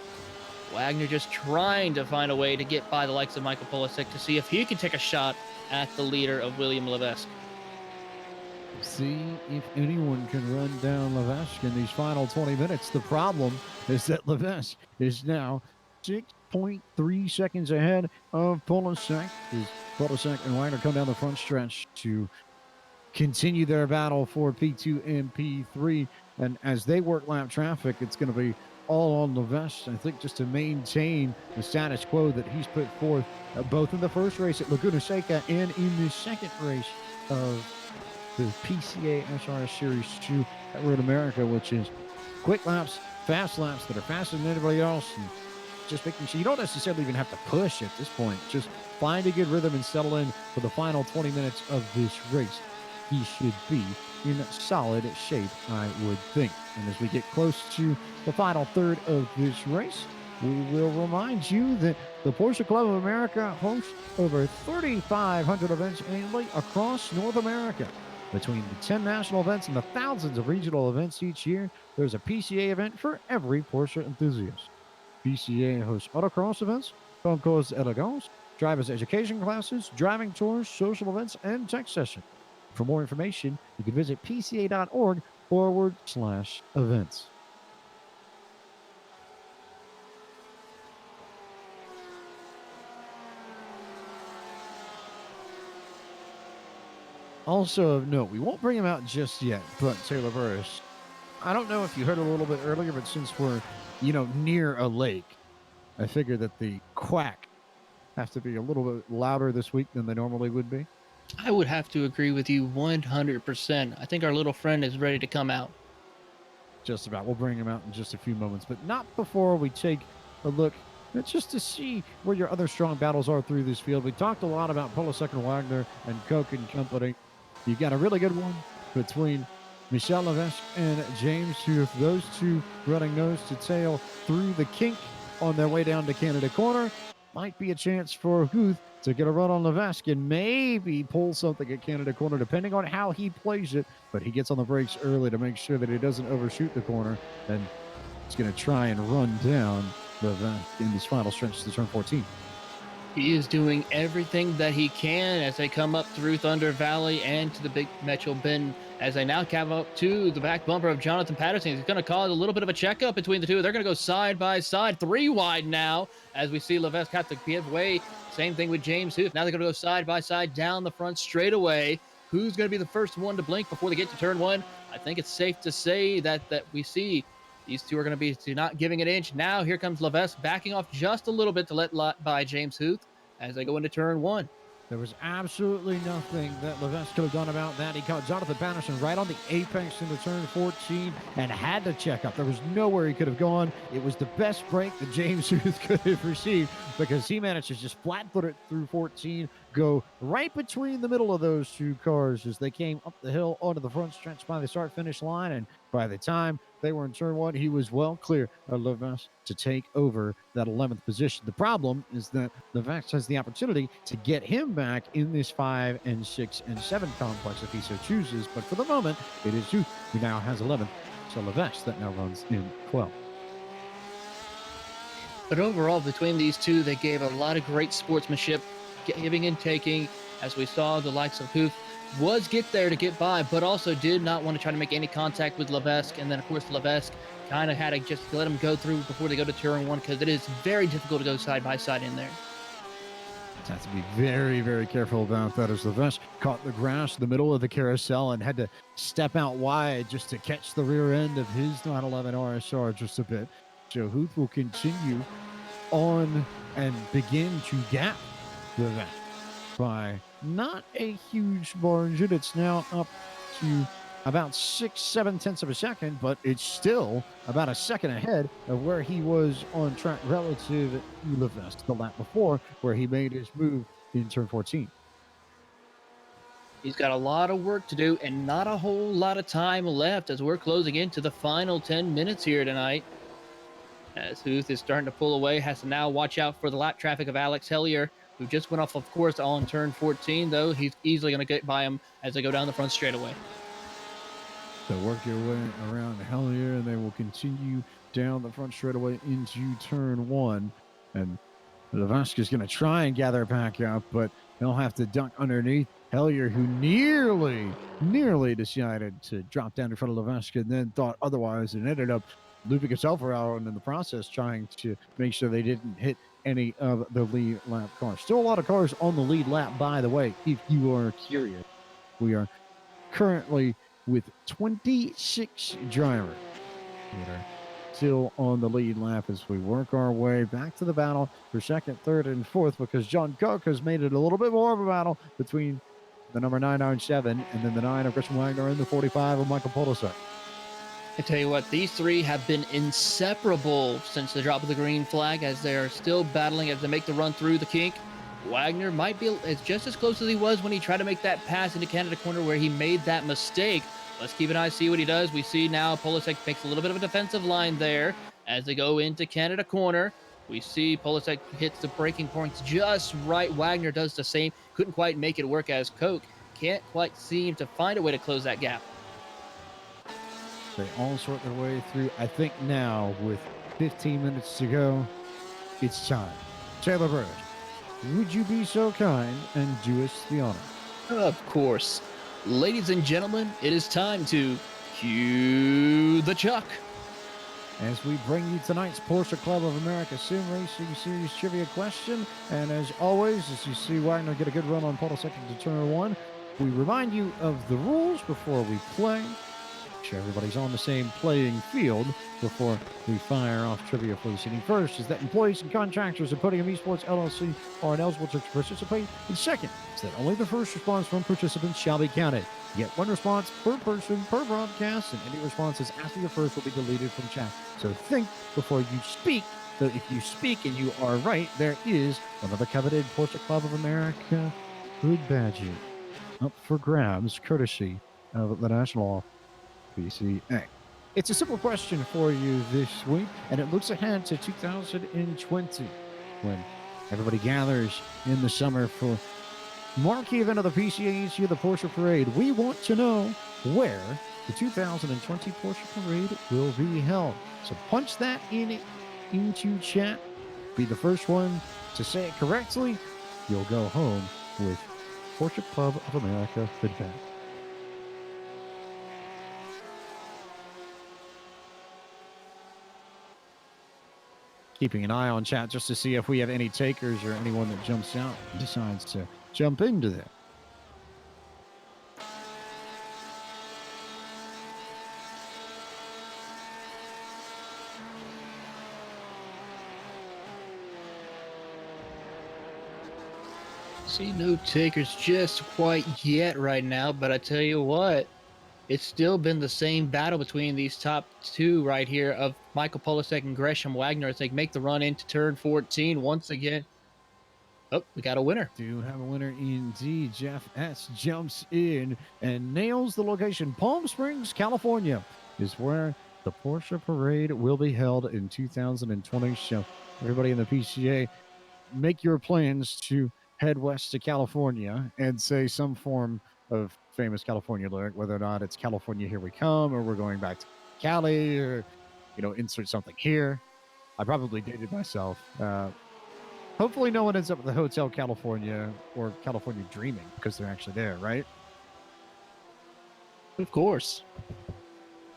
Wagner just trying to find a way to get by the likes of Michael Polisek to see if he can take a shot at the leader of William Levesque. See if anyone can run down Levesque in these final 20 minutes. The problem is that Levesque is now 6.3 seconds ahead of Polisek. As Polisek and Wagner come down the front stretch to continue their battle for P2 and P3. And as they work lap traffic, it's going to be all on Levesque, I think, just to maintain the status quo that he's put forth both in the first race at Laguna Seca and in the second race of the PCA SRS Series 2 at Road America, which is quick laps, fast laps that are faster than anybody else, and just making sure you don't necessarily even have to push at this point. Just find a good rhythm and settle in for the final 20 minutes of this race. He should be in solid shape, I would think. And as we get close to the final third of this race, we will remind you that the Porsche Club of America hosts over 3,500 events annually across North America. Between the 10 national events and the thousands of regional events each year, there's a PCA event for every Porsche enthusiast. PCA hosts autocross events, concours elegance, driver's education classes, driving tours, social events, and tech sessions. For more information, you can visit pca.org/events. Also of note, we won't bring him out just yet, but Taylor Burris, I don't know if you heard a little bit earlier, but since we're, near a lake, I figured that the quack have to be a little bit louder this week than they normally would be. I would have to agree with you 100%. I think our little friend is ready to come out. Just about. We'll bring him out in just a few moments, but not before we take a look just to see where your other strong battles are through this field. We talked a lot about Polisek and Wagner and Koch and company. You got a really good one between Michel Levesque and James Huth. Those two running nose to tail through the kink on their way down to Canada Corner. Might be a chance for Huth to get a run on Levesque and maybe pull something at Canada Corner, depending on how he plays it. But he gets on the brakes early to make sure that he doesn't overshoot the corner. And he's going to try and run down Levesque in this final stretch to turn 14. He is doing everything that he can as they come up through Thunder Valley and to the big Metro Bend as they now come up to the back bumper of Jonathan Patterson. He's going to cause a little bit of a checkup between the two. They're going to go side by side, 3 wide now, as we see Levesque have to give way. Same thing with James Huth. Now they're going to go side by side down the front straightaway. Who's going to be the first one to blink before they get to turn 1? I think it's safe to say that we see these two are going to be not giving an inch. Now here comes Levesque backing off just a little bit to let by James Huth as they go into turn 1. There was absolutely nothing that Levesque could have done about that. He caught Jonathan Patterson right on the apex into turn 14 and had to check up. There was nowhere he could have gone. It was the best break that James Huth could have received because he managed to just flat-foot it through 14, go right between the middle of those two cars as they came up the hill onto the front stretch by the start-finish line. And by the time they were in turn 1, he was well clear of Levesque to take over that 11th position. The problem is that Levesque has the opportunity to get him back in this 5 and 6 and 7 complex if he so chooses. But for the moment, it is Huth who now has 11th. So Levesque that now runs in 12th. But overall, between these two, they gave a lot of great sportsmanship, giving and taking, as we saw the likes of Huth was get there to get by, but also did not want to try to make any contact with Levesque. And then, of course, Levesque kind of had to just let him go through before they go to turn 1 because it is very difficult to go side by side in there. Have to be very, very careful about that as Levesque caught the grass in the middle of the carousel and had to step out wide just to catch the rear end of his 911 RSR just a bit. So Huth will continue on and begin to gap Levesque by not a huge margin. It's now up to about 6-7 tenths of a second, but it's still about a second ahead of where he was on track relative to Levesque the lap before, where he made his move in turn 14. He's got a lot of work to do and not a whole lot of time left as we're closing into the final 10 minutes here tonight. As Huth is starting to pull away, has to now watch out for the lap traffic of Alex Hellier, who just went off, of course, on turn 14, though. He's easily going to get by him as they go down the front straightaway. They'll work their way around Hellier, and they will continue down the front straightaway into turn 1. And Levesque is going to try and gather back up, but he'll have to duck underneath Hellier, who nearly decided to drop down in front of Levesque and then thought otherwise and ended up looping himself around in the process, trying to make sure they didn't hit any of the lead lap cars. Still a lot of cars on the lead lap, by the way, if you are curious. We are currently with 26 drivers that are still on the lead lap as we work our way back to the battle for second, third, and fourth, because John Koch has made it a little bit more of a battle between the number 997, and then the 9 of Christian Wagner, and the 45 of Michael Polisek. I tell you what, these three have been inseparable since the drop of the green flag, as they are still battling as they make the run through the kink. Wagner might be just as close as he was when he tried to make that pass into Canada corner where he made that mistake. Let's keep an eye, see what he does. We see now Polisek makes a little bit of a defensive line there as they go into Canada corner. We see Polisek hits the breaking points just right. Wagner does the same. Couldn't quite make it work as Koch can't quite seem to find a way to close that gap. They all sort their way through. I think now, with 15 minutes to go, it's time. Taylor Bird, would you be so kind and do us the honor? Of course. Ladies and gentlemen, it is time to cue the Chuck. As we bring you tonight's Porsche Club of America Sim Racing Series trivia question. And as always, as you see Wagner get a good run on Polisek into turn 1, we remind you of the rules before we play. Make sure everybody's on the same playing field before we fire off trivia for the city. First is that employees and contractors of Podium Esports LLC are ineligible to participate. And second is that only the first response from participants shall be counted. You get one response per person per broadcast, and any responses after your first will be deleted from chat. So think before you speak. So if you speak and you are right, there is another coveted Porsche Club of America hood badge up for grabs, courtesy of the National PCA. It's a simple question for you this week, and it looks ahead to 2020 when everybody gathers in the summer for marquee event of the PCA each year, the Porsche Parade. We want to know where the 2020 Porsche Parade will be held. So punch that into chat. Be the first one to say it correctly. You'll go home with Porsche Club of America hood badge. Keeping an eye on chat just to see if we have any takers or anyone that jumps out and decides to jump into there. See no takers just quite yet right now, but I tell you what, it's still been the same battle between these top two right here of Michael Polisek and Gresham Wagner as they make the run into turn 14 once again. Oh, we got a winner. Do have a winner indeed. Jeff S. jumps in and nails the location. Palm Springs, California is where the Porsche Parade will be held in 2020. So everybody in the PCA, make your plans to head west to California and say some form of famous California lyric, whether or not it's California Here We Come, or we're going back to Cali, or, insert something here. I probably dated myself. Hopefully no one ends up at the Hotel California or California Dreaming because they're actually there, right? Of course.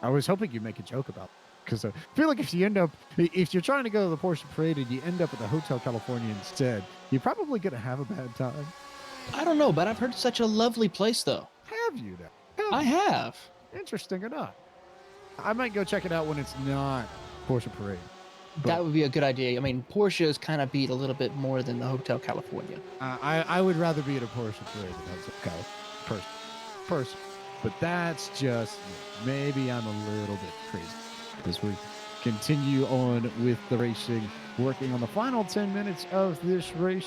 I was hoping you'd make a joke about it because I feel like if you're trying to go to the Porsche Parade and you end up at the Hotel California instead, you're probably going to have a bad time. I don't know, but I've heard it's such a lovely place, though. Have you now? I have. Interesting enough. I might go check it out when it's not Porsche Parade. That would be a good idea. I mean, Porsche is kind of beat a little bit more than the Hotel California. I would rather be at a Porsche Parade than Hotel California. Person. But that's just maybe I'm a little bit crazy as we continue on with the racing, working on the final 10 minutes of this race,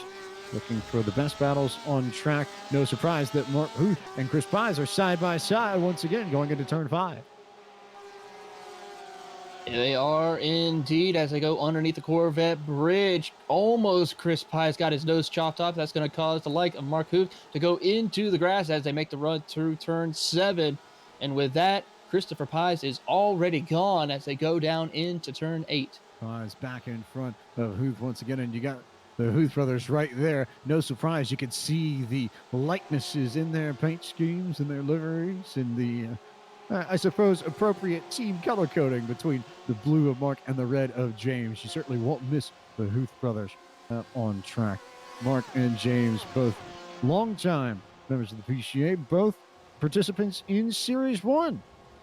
looking for the best battles on track. No surprise that Mark Huth and Chris Pies are side by side once again going into turn 5. They are indeed as they go underneath the Corvette bridge. Almost Chris Pies got his nose chopped off. That's going to cause the like of Mark Huth to go into the grass as they make the run through turn 7. And with that, Christopher Pies is already gone as they go down into turn 8. Pies back in front of Huth once again, and you got the Huth brothers right there. No surprise, you can see the likenesses in their paint schemes and their liveries and the I suppose, appropriate team color coding between the blue of Mark and the red of James. You certainly won't miss the Huth brothers on track. Mark and James, both longtime members of the PCA, both participants in Series 1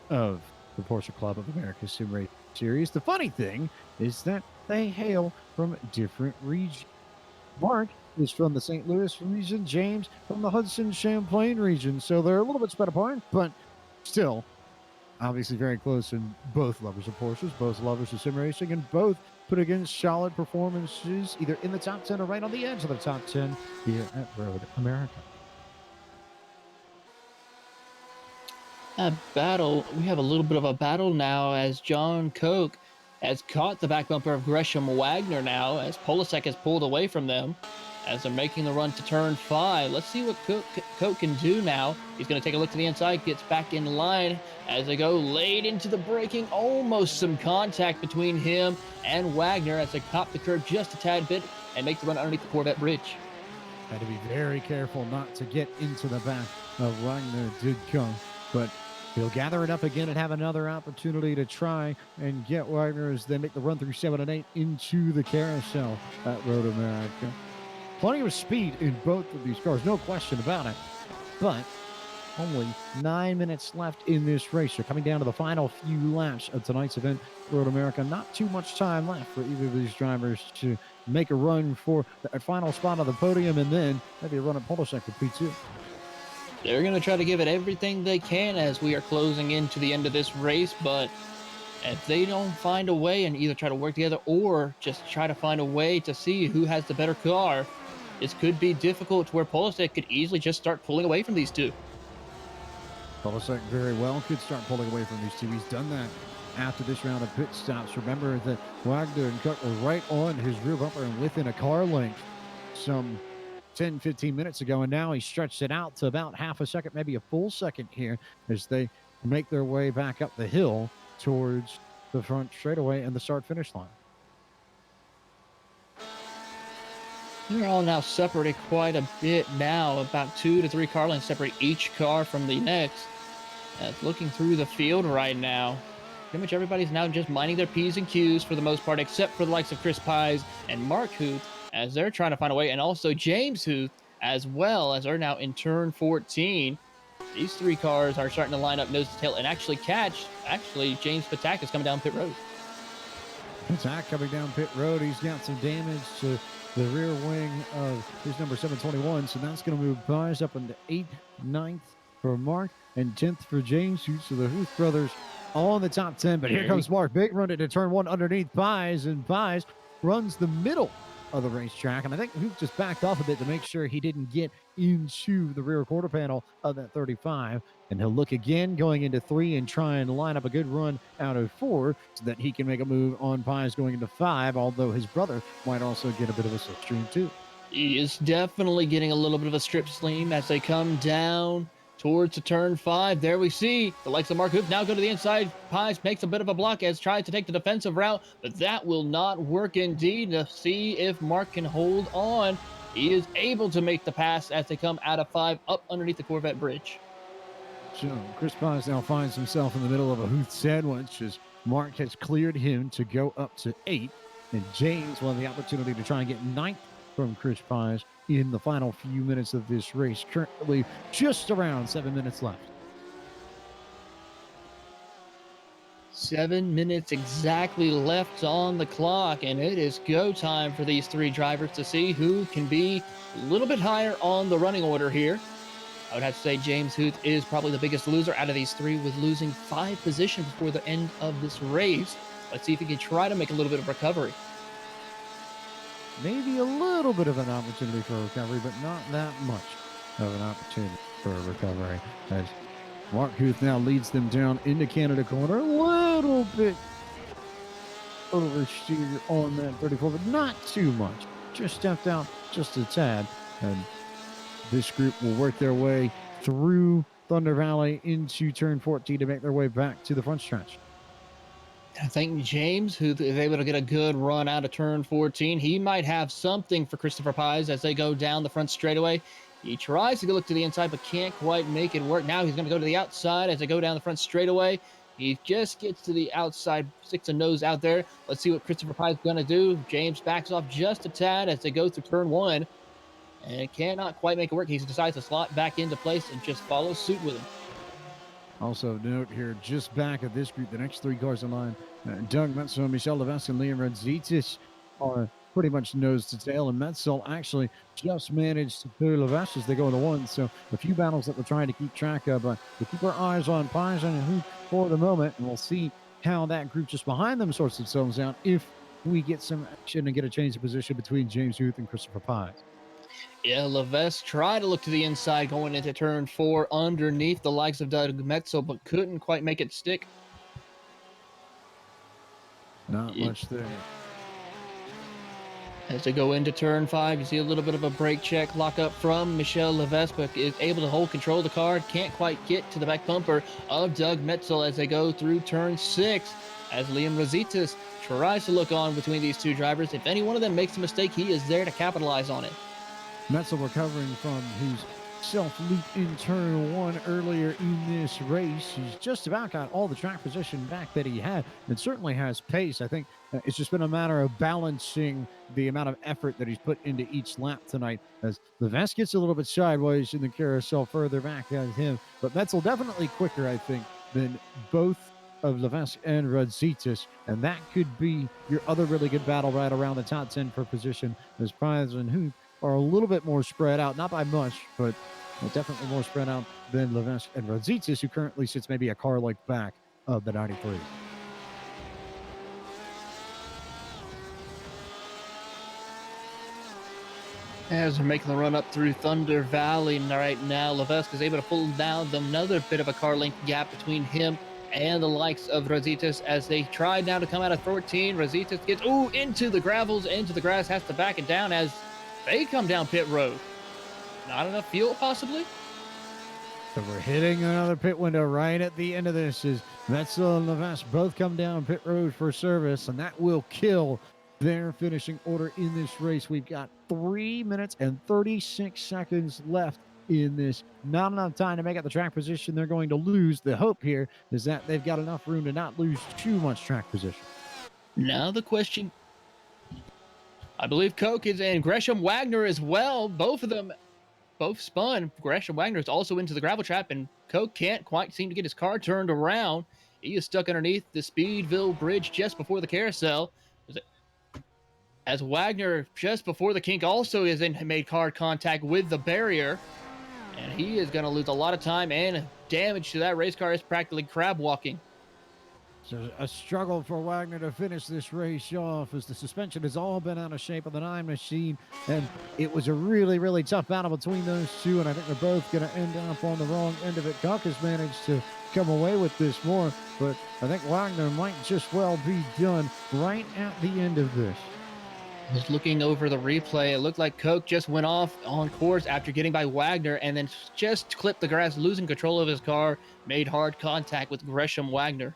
of the Porsche Club of America Sim Racing Series. The funny thing is that they hail from different regions. Mark is from the St. Louis region, James from the Hudson Champlain region. So they're a little bit spread apart, but still obviously very close, and both lovers of Porsches, both lovers of sim racing, and both put against solid performances either in the top 10 or right on the edge of the top 10 here at Road America. A battle. We have a little bit of a battle now as John Koch has caught the back bumper of Gresham Wagner now as Polasek has pulled away from them as they're making the run to turn 5. Let's see what Koch can do now. He's going to take a look to the inside, gets back in line as they go late into the braking. Almost some contact between him and Wagner as they cop the curb just a tad bit and make the run underneath the Corvette bridge. Had to be very careful not to get into the back of Wagner. Did come, but he'll gather it up again and have another opportunity to try and get Wagner as they make the run through 7 and 8 into the carousel at Road America. Plenty of speed in both of these cars, no question about it. But only 9 minutes left in this race. You're coming down to the final few laps of tonight's event, Road America. Not too much time left for either of these drivers to make a run for the final spot on the podium and then maybe a run at Polasek for P2. They're going to try to give it everything they can as we are closing into the end of this race, but if they don't find a way and either try to work together or just try to find a way to see who has the better car, this could be difficult to where Polasek could easily just start pulling away from these two. Polasek very well could start pulling away from these two. He's done that after this round of pit stops. Remember that Wagner and Koch were right on his rear bumper and within a car length some 10, 15 minutes ago, and now he stretched it out to about half a second, maybe a full second here as they make their way back up the hill towards the front straightaway and the start-finish line. They're all now separated quite a bit now, about 2 to 3 car lengths separate each car from the next. Looking through the field right now, pretty much everybody's now just minding their P's and Q's for the most part, except for the likes of Chris Pies and Mark Huth, as they're trying to find a way, and also James Huth as well, as they're now in turn 14. These 3 cars are starting to line up nose to tail and actually catch. Actually, James Patak is coming down pit road. Patak coming down pit road. He's got some damage to the rear wing of his number 721, so that's going to move Pies up into 8th, 9th for Mark, and 10th for James Huth. So the Huth brothers all in the top 10, but here comes Mark. Big run into turn 1 underneath Pies, and Pies runs the middle of the racetrack, and I think Huth just backed off a bit to make sure he didn't get into the rear quarter panel of that 35, and he'll look again going into 3 and try and line up a good run out of 4 so that he can make a move on Pies going into 5, although his brother might also get a bit of a slipstream too. He is definitely getting a little bit of a strip stream as they come down towards the turn 5. There we see the likes of Mark Huth now go to the inside. Pies makes a bit of a block as tries to take the defensive route, but that will not work indeed. To see if Mark can hold on. He is able to make the pass as they come out of 5 up underneath the Corvette bridge. So Chris Pies now finds himself in the middle of a Huth sandwich as Mark has cleared him to go up to 8, and James will have the opportunity to try and get 9th from Chris Pies in the final few minutes of this race. Currently just around 7 minutes left. 7 minutes exactly left on the clock, and it is go time for these 3 drivers to see who can be a little bit higher on the running order here. I would have to say James Huth is probably the biggest loser out of these 3, with losing 5 positions before the end of this race. Let's see if he can try to make a little bit of recovery. Maybe a little bit of an opportunity for recovery, but not that much of an opportunity for a recovery. As Mark Huth now leads them down into Canada corner, a little bit oversteer on that 34, but not too much. Just stepped out just a tad, and this group will work their way through Thunder Valley into turn 14 to make their way back to the front stretch. I think James, who is able to get a good run out of turn 14, he might have something for Christopher Pies as they go down the front straightaway. He tries to go look to the inside, but can't quite make it work. Now he's going to go to the outside as they go down the front straightaway. He just gets to the outside, sticks a nose out there. Let's see what Christopher Pies is going to do. James backs off just a tad as they go through turn 1, and cannot quite make it work. He decides to slot back into place and just follow suit with him. Also note here, just back of this group, the next 3 cars in line, Doug Metso, Michel Levesque, and Liam Redzitis are pretty much nose to tail, and Metzel actually just managed to clear Levesque as they go into one. So a few battles that we're trying to keep track of. We'll keep our eyes on Pison and Hoop for the moment, and we'll see how that group just behind them sorts themselves out if we get some action and get a change of position between James Huth and Christopher Pines. Yeah, Levesque tried to look to the inside going into turn 4 underneath the likes of Doug Metzel, but couldn't quite make it stick. Not much there. As they go into turn 5, you see a little bit of a brake check lock up from Michel Levesque, but is able to hold control of the car. Can't quite get to the back bumper of Doug Metzel as they go through turn 6. As Liam Rositas tries to look on between these two drivers. If any one of them makes a mistake, he is there to capitalize on it. Metzel recovering from his self-leap in turn 1 earlier in this race. He's just about got all the track position back that he had, and certainly has pace. I think it's just been a matter of balancing the amount of effort that he's put into each lap tonight, as Levesque gets a little bit sideways in the carousel further back as him. But Metzel definitely quicker, I think, than both of Levesque and Rositas, and that could be your other really good battle right around the top 10 for position, as Prize and Hoop are a little bit more spread out, not by much, but definitely more spread out than Levesque and Rositas, who currently sits maybe a car like back of the 93. As they're making the run up through Thunder Valley right now, Levesque is able to pull down another bit of a car length gap between him and the likes of Rositas as they try now to come out of 14. Rositas gets into the gravels, into the grass, has to back it down as they come down pit road. Not enough fuel, possibly? So we're hitting another pit window right at the end of this as Metzel and Levesque both come down pit road for service, and that will kill their finishing order in this race. We've got 3 minutes and 36 seconds left in this. Not enough time to make up the track position they're going to lose. The hope here is that they've got enough room to not lose too much track position. Now the question, I believe Koch is in, Gresham Wagner as well. Both of them both spun. Gresham Wagner is also into the gravel trap, and Koch can't quite seem to get his car turned around. He is stuck underneath the Speedville Bridge just before the carousel. As Wagner, just before the kink, also made car contact with the barrier. And he is going to lose a lot of time, and damage to that race car is practically crab walking. So a struggle for Wagner to finish this race off as the suspension has all been out of shape of the 9 machine. And it was a really, really tough battle between those two. And I think they're both going to end up on the wrong end of it. Koch has managed to come away with this more, but I think Wagner might just well be done right at the end of this. Just looking over the replay, it looked like Koch just went off on course after getting by Wagner and then just clipped the grass, losing control of his car, made hard contact with Gresham Wagner.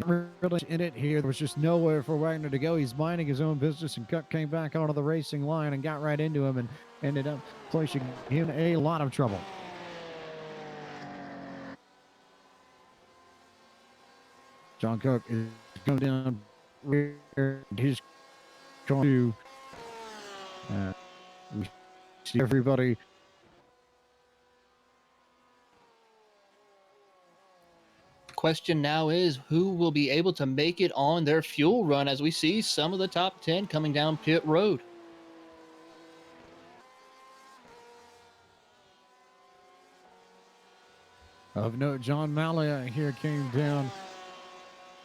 Really in it here. There was just nowhere for Wagner to go. He's minding his own business, and Koch came back onto the racing line and got right into him and ended up placing him in a lot of trouble. John Koch is going down his car to we see everybody. Question now is who will be able to make it on their fuel run as we see some of the top 10 coming down pit road. Of note, John Malia here came down.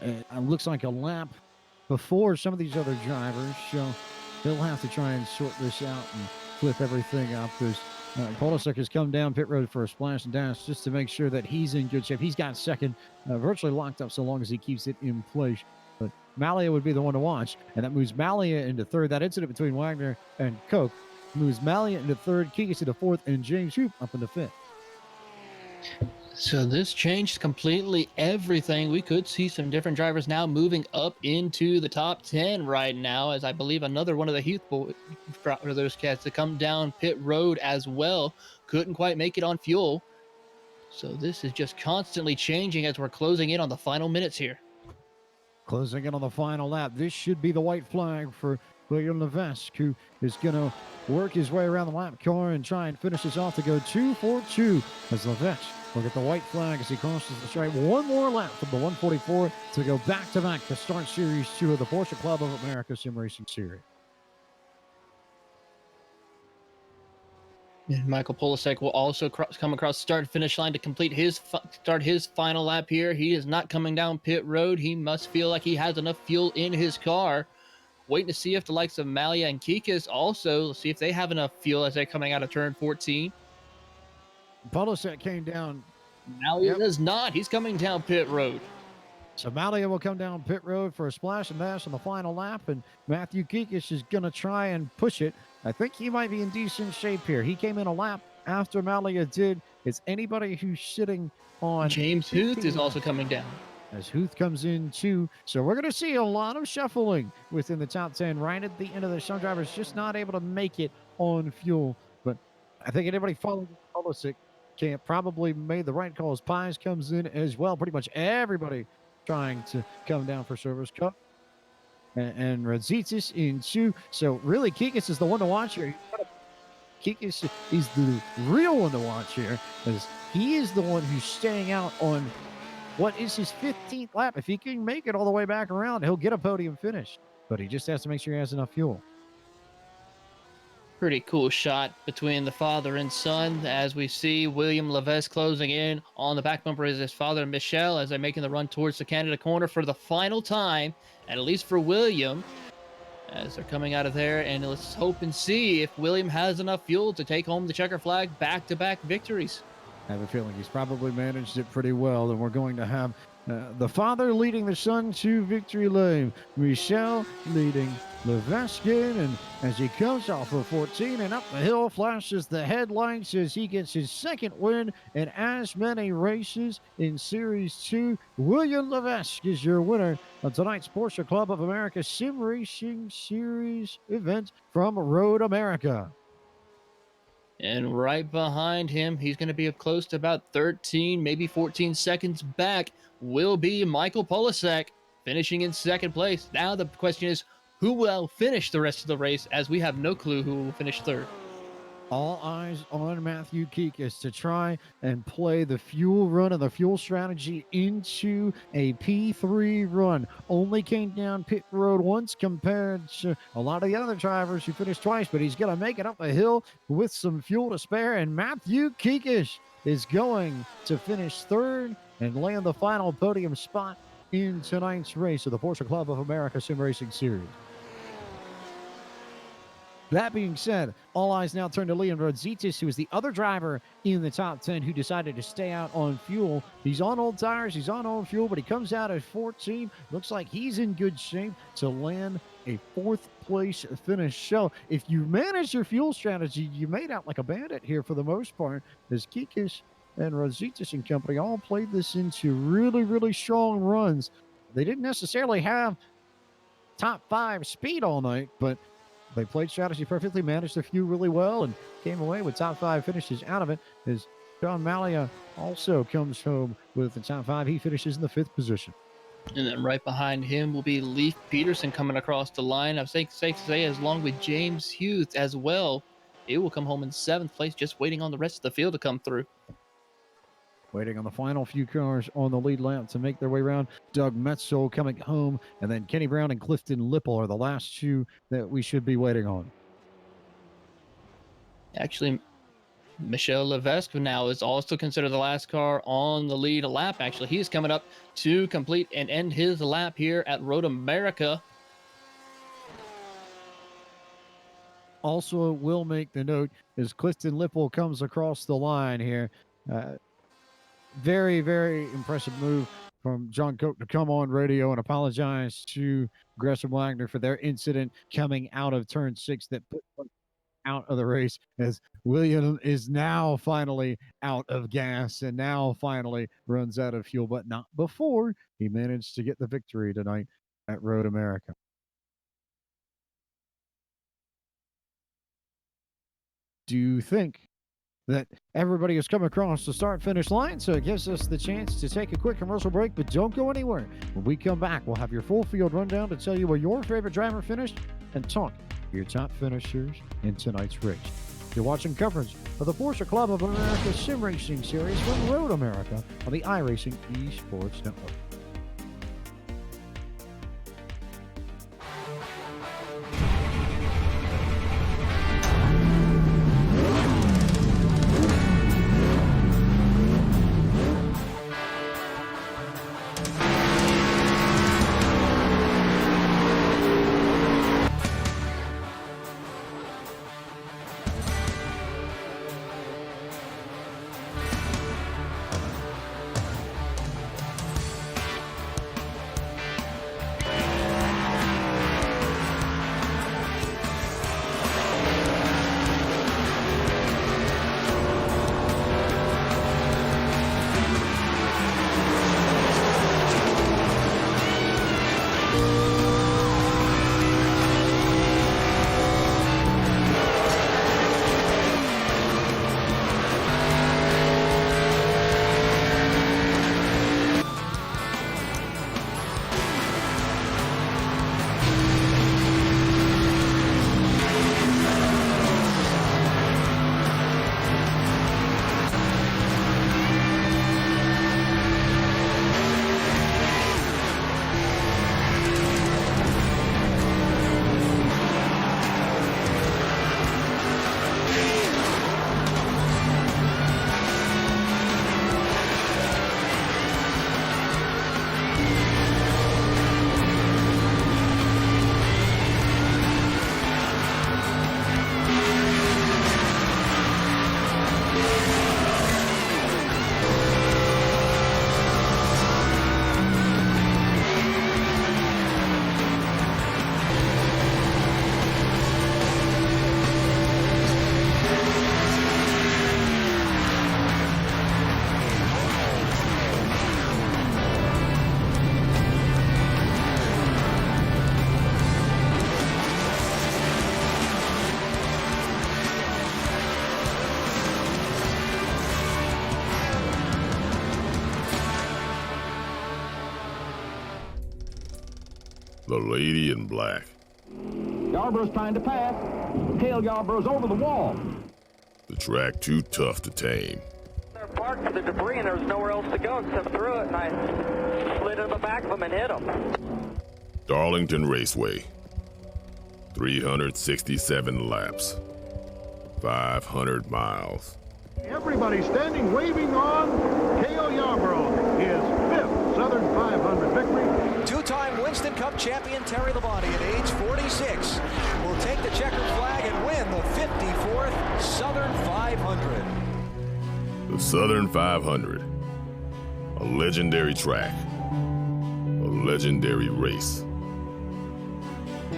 It looks like a lap before some of these other drivers, so they'll have to try and sort this out and flip everything up. There's Polisek has come down pit road for a splash and dash just to make sure that he's in good shape. He's got second, virtually locked up so long as he keeps it in place. But Malia would be the one to watch, and that moves Malia into third. That incident between Wagner and Koch moves Malia into third, Kikis into fourth, and James Hoop up into fifth. So this changed completely everything. We could see some different drivers now moving up into the top 10 right now, as I believe another one of the Heath brothers cats to come down pit road as well. Couldn't quite make it on fuel. So this is just constantly changing as we're closing in on the final minutes here. Closing in on the final lap. This should be the white flag for William Levesque, who is going to work his way around the lap car and try and finish this off to go 2 for 2 as Levesque We'll get the white flag as he crosses the stripe. One more lap from the 144 to go back-to-back to start Series 2 of the Porsche Club of America Sim Racing Series. And Michael Polisek will also come across the start-finish line to complete start his final lap here. He is not coming down pit road. He must feel like he has enough fuel in his car. Waiting to see if the likes of Malia and Kikas also see if they have enough fuel as they're coming out of turn 14. Polisek came down. Malia does not. He's coming down pit road. So Malia will come down pit road for a splash and dash on the final lap, and Matthew Kikas is going to try and push it. I think he might be in decent shape here. He came in a lap after Malia did. It's anybody who's sitting on... James Huth is also coming down. As Huth comes in too. So we're going to see a lot of shuffling within the top 10 right at the end of the some drivers just not able to make it on fuel. But I think anybody following Polisek can't probably made the right calls. Pies comes in as well. Pretty much everybody trying to come down for Service Cup. And Radzitis in two. So really Kikas is the one to watch here. Kikas is the real one to watch here, as he is the one who's staying out on what is his 15th lap. If he can make it all the way back around, he'll get a podium finish. But he just has to make sure he has enough fuel. Pretty cool shot between the father and son as we see William Levesque closing in on the back bumper as his father, Michel, as they're making the run towards the Canada corner for the final time, and at least for William, as they're coming out of there. And let's hope and see if William has enough fuel to take home the checker flag back-to-back victories. I have a feeling he's probably managed it pretty well, and we're going to have the father leading the son to victory lane. Michel leading Levesque in, and as he comes off of 14 and up the hill, flashes the headlights as he gets his second win in as many races in Series 2. William Levesque is your winner of tonight's Porsche Club of America Sim Racing Series event from Road America. And right behind him, he's going to be up close to about 13, maybe 14 seconds back, will be Michael Polisek, finishing in second place. Now the question is, who will finish the rest of the race, as we have no clue who will finish third. All eyes on Matthew Kikas to try and play the fuel run and the fuel strategy into a P3 run. Only came down pit road once compared to a lot of the other drivers who finished twice, but he's going to make it up a hill with some fuel to spare. And Matthew Kikas is going to finish third and land the final podium spot in tonight's race of the Porsche Club of America Sim Racing Series. That being said, all eyes now turn to Leon Radzitis, who is the other driver in the top 10 who decided to stay out on fuel. He's on old tires, he's on old fuel, but he comes out at 14. Looks like he's in good shape to land a fourth place finish. So if you manage your fuel strategy, you made out like a bandit here for the most part, as Kikas and Radzitis and company all played this into really, really strong runs. They didn't necessarily have top 5 speed all night, but they played strategy perfectly, managed the fuel really well, and came away with top 5 finishes out of it. As John Malia also comes home with the top 5. He finishes in the 5th position. And then right behind him will be Leif Peterson coming across the line. I'm safe to say, as long with James Hughes as well. It will come home in 7th place, just waiting on the rest of the field to come through. Waiting on the final few cars on the lead lap to make their way around. Doug Metzel coming home, and then Kenny Brown and Clifton Lipple are the last two that we should be waiting on. Actually, Michel Levesque now is also considered the last car on the lead lap. Actually, he's coming up to complete and end his lap here at Road America. Also will make the note as Clifton Lipple comes across the line here. Very, very impressive move from John Coke to come on radio and apologize to Gresham Wagner for their incident coming out of turn 6 that put them out of the race, as William is now finally out of gas and now finally runs out of fuel, but not before he managed to get the victory tonight at Road America. Do you think that everybody has come across the start-finish line? So it gives us the chance to take a quick commercial break, but don't go anywhere. When we come back, we'll have your full field rundown to tell you where your favorite driver finished and talk your top finishers in tonight's race. You're watching coverage of the Porsche Club of America Sim Racing Series from Road America on the iRacing Esports Network. The lady in black. Yarborough's trying to pass. Tail Yarborough's over the wall. The track too tough to tame. They're parked for the debris and there was nowhere else to go except through it, and I slid in the back of them and hit them. Darlington Raceway. 367 laps. 500 miles. Everybody standing, waving on. Cale Yarborough, his 5th Southern 500 victory. Two-time Winston Cup champion Terry Labonte at age 46 will take the checkered flag and win the 54th Southern 500. The Southern 500. A legendary track. A legendary race.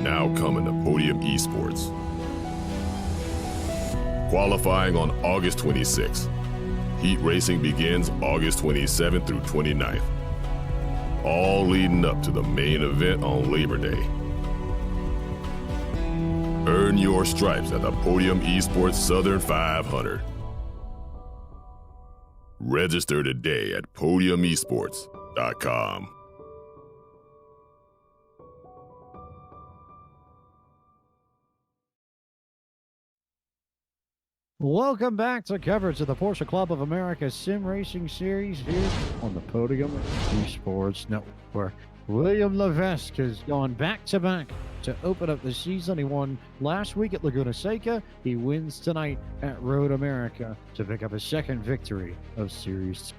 Now coming to Podium Esports. Qualifying on August 26th. Heat racing begins August 27th through 29th. All leading up to the main event on Labor Day. Earn your stripes at the Podium Esports Southern 500. Register today at podiumesports.com. Welcome back to coverage of the Porsche Club of America Sim Racing Series here on the Podium Esports Network. William Levesque has gone back-to-back to open up the season. He won last week at Laguna Seca. He wins tonight at Road America to pick up his second victory of Series 2.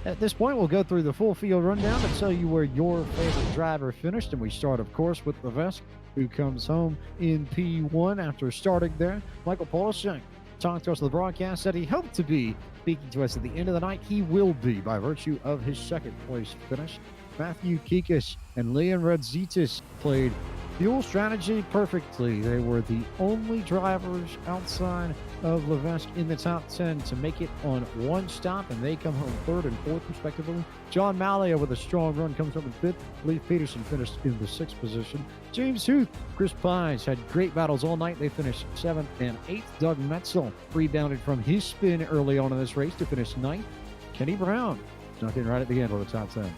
At this point, we'll go through the full field rundown to tell you where your favorite driver finished. And we start, of course, with Levesque, who comes home in P1 after starting there. Michael Polishek talked to us on the broadcast, said he hoped to be speaking to us at the end of the night. He will be by virtue of his second place finish. Matthew Kikas and Leon Radzitis played fuel strategy perfectly. They were the only drivers outside of Levesque in the top 10 to make it on one stop, and they come home third and fourth respectively. John Malia with a strong run comes up in fifth. Leif Peterson finished in the sixth position. James Huth, Chris Pies had great battles all night. They finished seventh and eighth. Doug Metzel rebounded from his spin early on in this race to finish ninth. Kenny Brown snuck in right at the end of the top 10.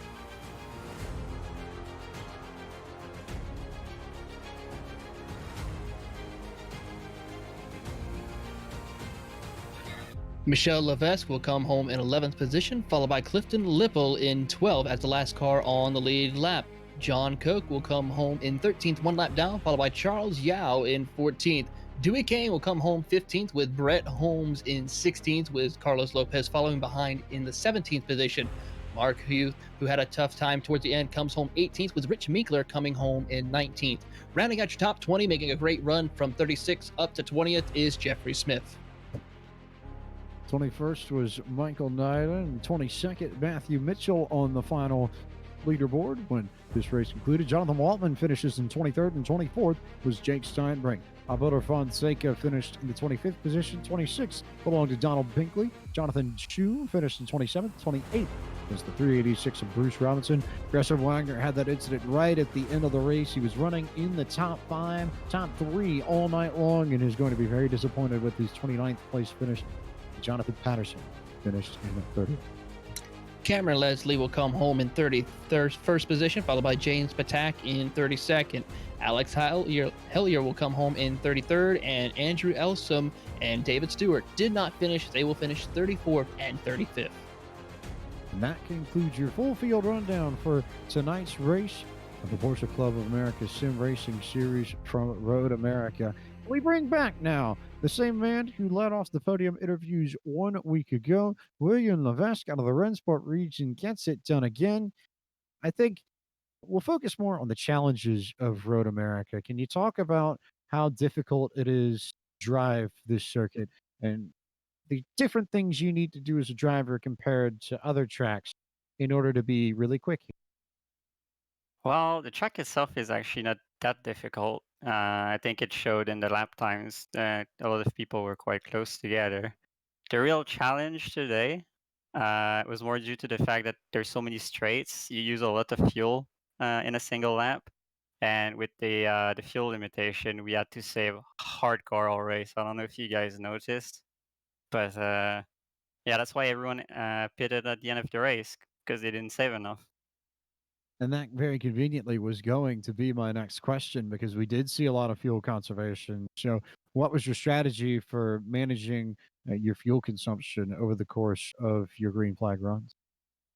Michelle Levesque will come home in 11th position, followed by Clifton Lipple in 12th as the last car on the lead lap. John Cook will come home in 13th, one lap down, followed by Charles Yao in 14th. Dewey Kane will come home 15th with Brett Holmes in 16th, with Carlos Lopez following behind in the 17th position. Mark Hughes, who had a tough time towards the end, comes home 18th, with Rich Meekler coming home in 19th. Rounding out your top 20, making a great run from 36th up to 20th, is Jeffrey Smith. 21st was Michael Nyland, and 22nd, Matthew Mitchell on the final leaderboard when this race concluded. Jonathan Waltman finishes in 23rd, and 24th was Jake Steinbrink. Alberto Fonseca finished in the 25th position. 26th belonged to Donald Binkley. Jonathan Chu finished in 27th. 28th was the 386 of Bruce Robinson. Gresser Wagner had that incident right at the end of the race. He was running in the top 5, top 3 all night long, and is going to be very disappointed with his 29th place finish. Jonathan Patterson finished in 30th. Cameron Leslie will come home in 31st position, followed by James Patak in 32nd. Alex Hellier will come home in 33rd, and Andrew Elsom and David Stewart did not finish. They will finish 34th and 35th. And that concludes your full field rundown for tonight's race of the Porsche Club of America Sim Racing Series from Road America. We bring back now the same man who led off the podium interviews 1 week ago. William Levesque out of the Rennsport region gets it done again. I think we'll focus more on the challenges of Road America. Can you talk about how difficult it is to drive this circuit and the different things you need to do as a driver compared to other tracks in order to be really quick? Well, the track itself is actually not that difficult. I think it showed in the lap times that a lot of people were quite close together. The real challenge today was more due to the fact that there's so many straights. You use a lot of fuel in a single lap, and with the fuel limitation, we had to save hardcore all race. I don't know if you guys noticed, but yeah, that's why everyone pitted at the end of the race because they didn't save enough. And that very conveniently was going to be my next question, because we did see a lot of fuel conservation. So, what was your strategy for managing your fuel consumption over the course of your green flag runs?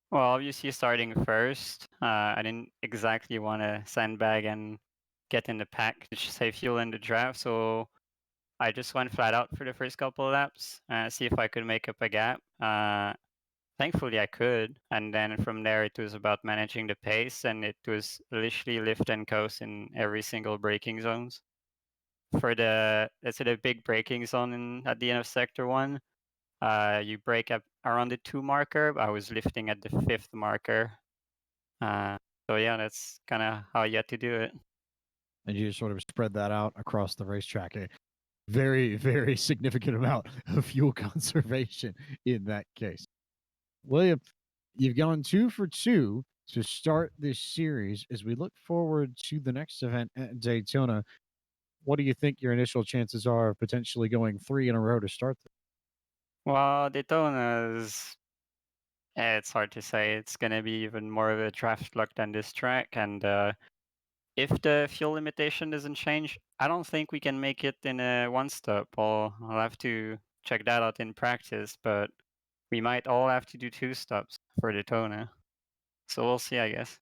Well, obviously, starting first, I didn't exactly want to sandbag and get in the pack to save fuel in the draft. So I just went flat out for the first couple of laps, see if I could make up a gap. Thankfully, I could. And then from there, it was about managing the pace, and it was literally lift and coast in every single braking zones. For let's say the big braking zone at the end of sector 1, you brake up around the 2 marker. I was lifting at the 5th marker. So yeah, that's kind of how you had to do it. And you just sort of spread that out across the racetrack. A very, very significant amount of fuel conservation in that case. William, you've gone 2 for 2 to start this series. As we look forward to the next event at Daytona, what do you think your initial chances are of potentially going 3 in a row to start this? Well, Daytona's, it's hard to say. It's going to be even more of a draft luck than this track. And if the fuel limitation doesn't change, I don't think we can make it in a one stop. I'll have to check that out in practice. But we might all have to do 2 stops for Daytona. So we'll see, I guess.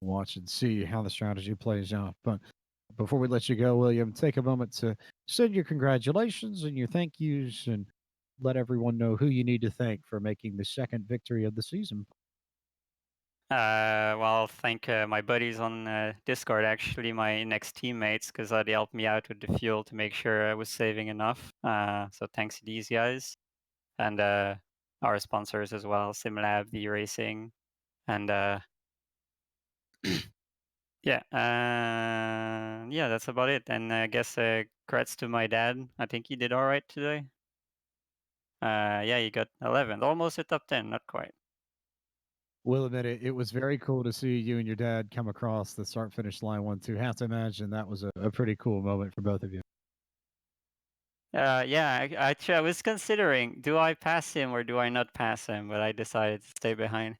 Watch and see how the strategy plays out. But before we let you go, William, take a moment to send your congratulations and your thank yous, and let everyone know who you need to thank for making the second victory of the season. Well, thank my buddies on Discord, actually, my next teammates, because they helped me out with the fuel to make sure I was saving enough. So thanks to these guys. And our sponsors as well, SimLab, iRacing, and yeah, that's about it. And I guess congrats to my dad. I think he did all right today. Yeah, he got 11th, almost a top 10, not quite. Will admit it was very cool to see you and your dad come across the start-finish line 1-2. Have to imagine that was a pretty cool moment for both of you. Yeah, actually, I was considering, do I pass him or do I not pass him? But I decided to stay behind.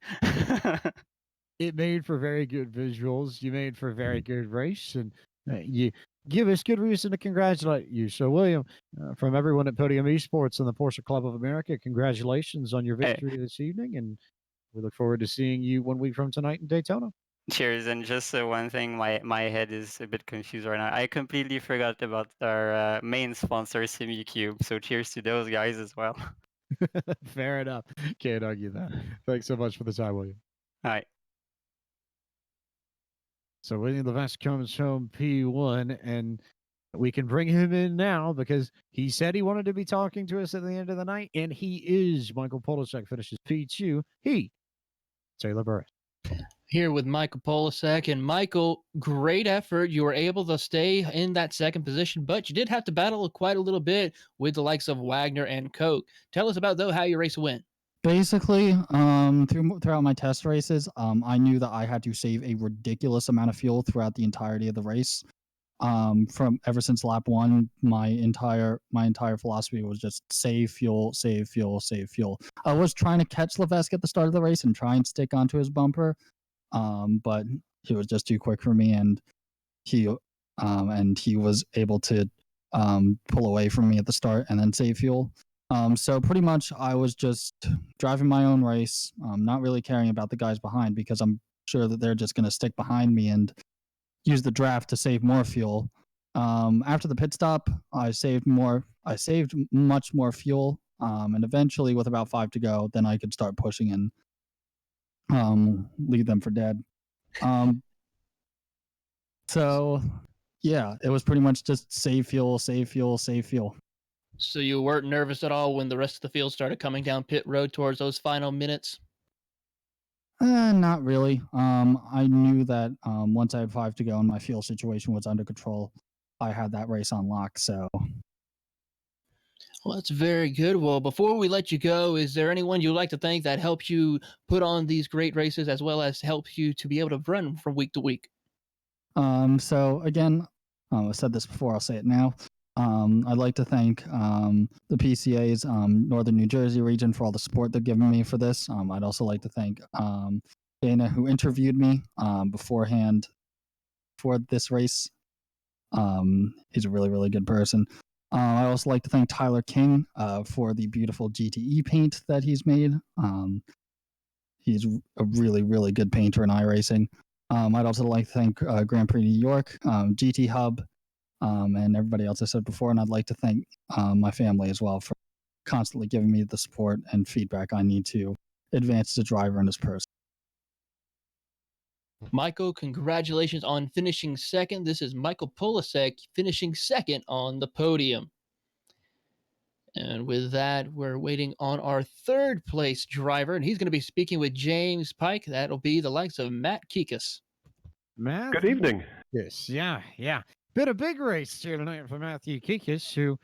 It made for very good visuals. You made for a very good race, and you give us good reason to congratulate you. So, William, from everyone at Podium Esports and the Porsche Club of America, congratulations on your Hey, victory this evening, and we look forward to seeing you 1 week from tonight in Daytona. cheers. And just one thing, my head is a bit confused right now. I completely forgot about our main sponsor, SimuCube. So cheers to those guys as well. Fair enough. Can't argue that. Thanks so much for the time, William. All right. So William Levesque comes home P1, and we can bring him in now because he said he wanted to be talking to us at the end of the night, and he is. Michael Polasek finishes P2. Taylor Burris. Here with Michael Polasek. And Michael, great effort. You were able to stay in that second position, but you did have to battle quite a little bit with the likes of Wagner and Koch. Tell us about, though, how your race went. Basically, throughout my test races, I knew that I had to save a ridiculous amount of fuel throughout the entirety of the race. From ever since lap 1, my entire philosophy was just save fuel, save fuel, save fuel. I was trying to catch Levesque at the start of the race and try and stick onto his bumper, but he was just too quick for me, and he was able to pull away from me at the start and then save fuel. So pretty much I was just driving my own race, not really caring about the guys behind, because I'm sure that they're just going to stick behind me and use the draft to save more fuel. After the pit stop, I saved much more fuel, and eventually, with about 5 to go, then I could start pushing and leave them for dead. So yeah, it was pretty much just save fuel, save fuel, save fuel. So you weren't nervous at all when the rest of the field started coming down pit road towards those final minutes? Not really. I knew that once I had 5 to go and my fuel situation was under control, I had that race on lock. So, well, that's very good. Well, before we let you go, is there anyone you'd like to thank that helped you put on these great races, as well as help you to be able to run from week to week? So again, I said this before, I'll say it now. I'd like to thank the PCA's Northern New Jersey region for all the support they've given me for this. I'd also like to thank Dana, who interviewed me beforehand for this race. He's a really, really good person. I'd also like to thank Tyler King for the beautiful GTE paint that he's made. He's a really, really good painter in iRacing. I'd also like to thank Grand Prix New York, GT Hub, and everybody else I said before. And I'd like to thank my family as well for constantly giving me the support and feedback I need to advance as a driver and as a person. Michael, congratulations on finishing second. This is Michael Polasek finishing second on the podium. And with that, we're waiting on our third place driver, and he's going to be speaking with James Pike. That'll be the likes of Matt Kikas. Matt? Good evening. Yes, yeah. Been a big race here tonight for Matthew Kikas, who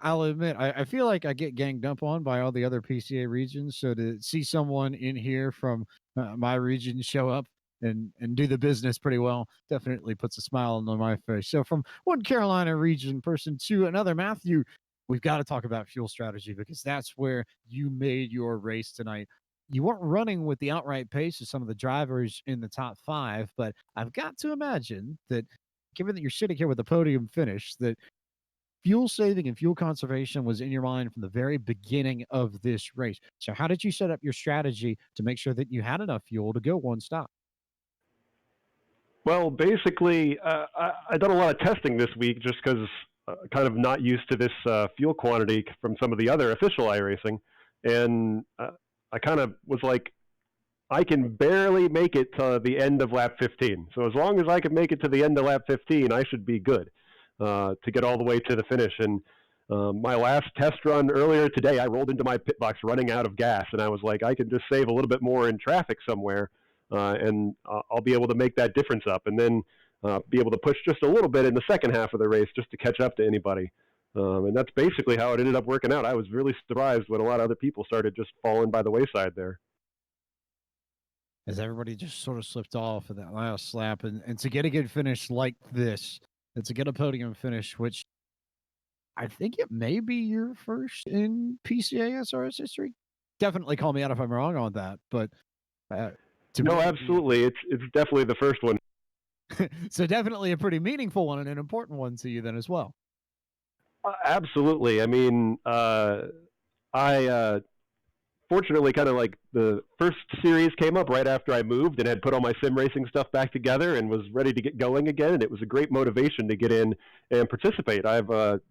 I'll admit, I feel like I get ganged up on by all the other PCA regions. So to see someone in here from my region show up and do the business pretty well definitely puts a smile on my face. So from one Carolina region person to another, Matthew, we've got to talk about fuel strategy, because that's where you made your race tonight. You weren't running with the outright pace of some of the drivers in the top 5, but I've got to imagine that, given that you're sitting here with a podium finish, that fuel saving and fuel conservation was in your mind from the very beginning of this race. So how did you set up your strategy to make sure that you had enough fuel to go one stop? Well, basically, I done a lot of testing this week just because kind of not used to this fuel quantity from some of the other official iRacing. And I kind of was like, I can barely make it to the end of lap 15. So as long as I can make it to the end of lap 15, I should be good to get all the way to the finish. And my last test run earlier today, I rolled into my pit box running out of gas, and I was like, I can just save a little bit more in traffic somewhere, and I'll be able to make that difference up, and then be able to push just a little bit in the second half of the race just to catch up to anybody. And that's basically how it ended up working out. I was really surprised when a lot of other people started just falling by the wayside there. As everybody just sort of slipped off of that last lap, and to get a good finish like this, and to get a podium finish, which I think it may be your first in PCA SRS history. Definitely call me out if I'm wrong on that, but no, absolutely, it's definitely the first one. So definitely a pretty meaningful one and an important one to you then as well. Absolutely. I mean, I fortunately kind of like the first series came up right after I moved and had put all my sim racing stuff back together and was ready to get going again. And it was a great motivation to get in and participate. I've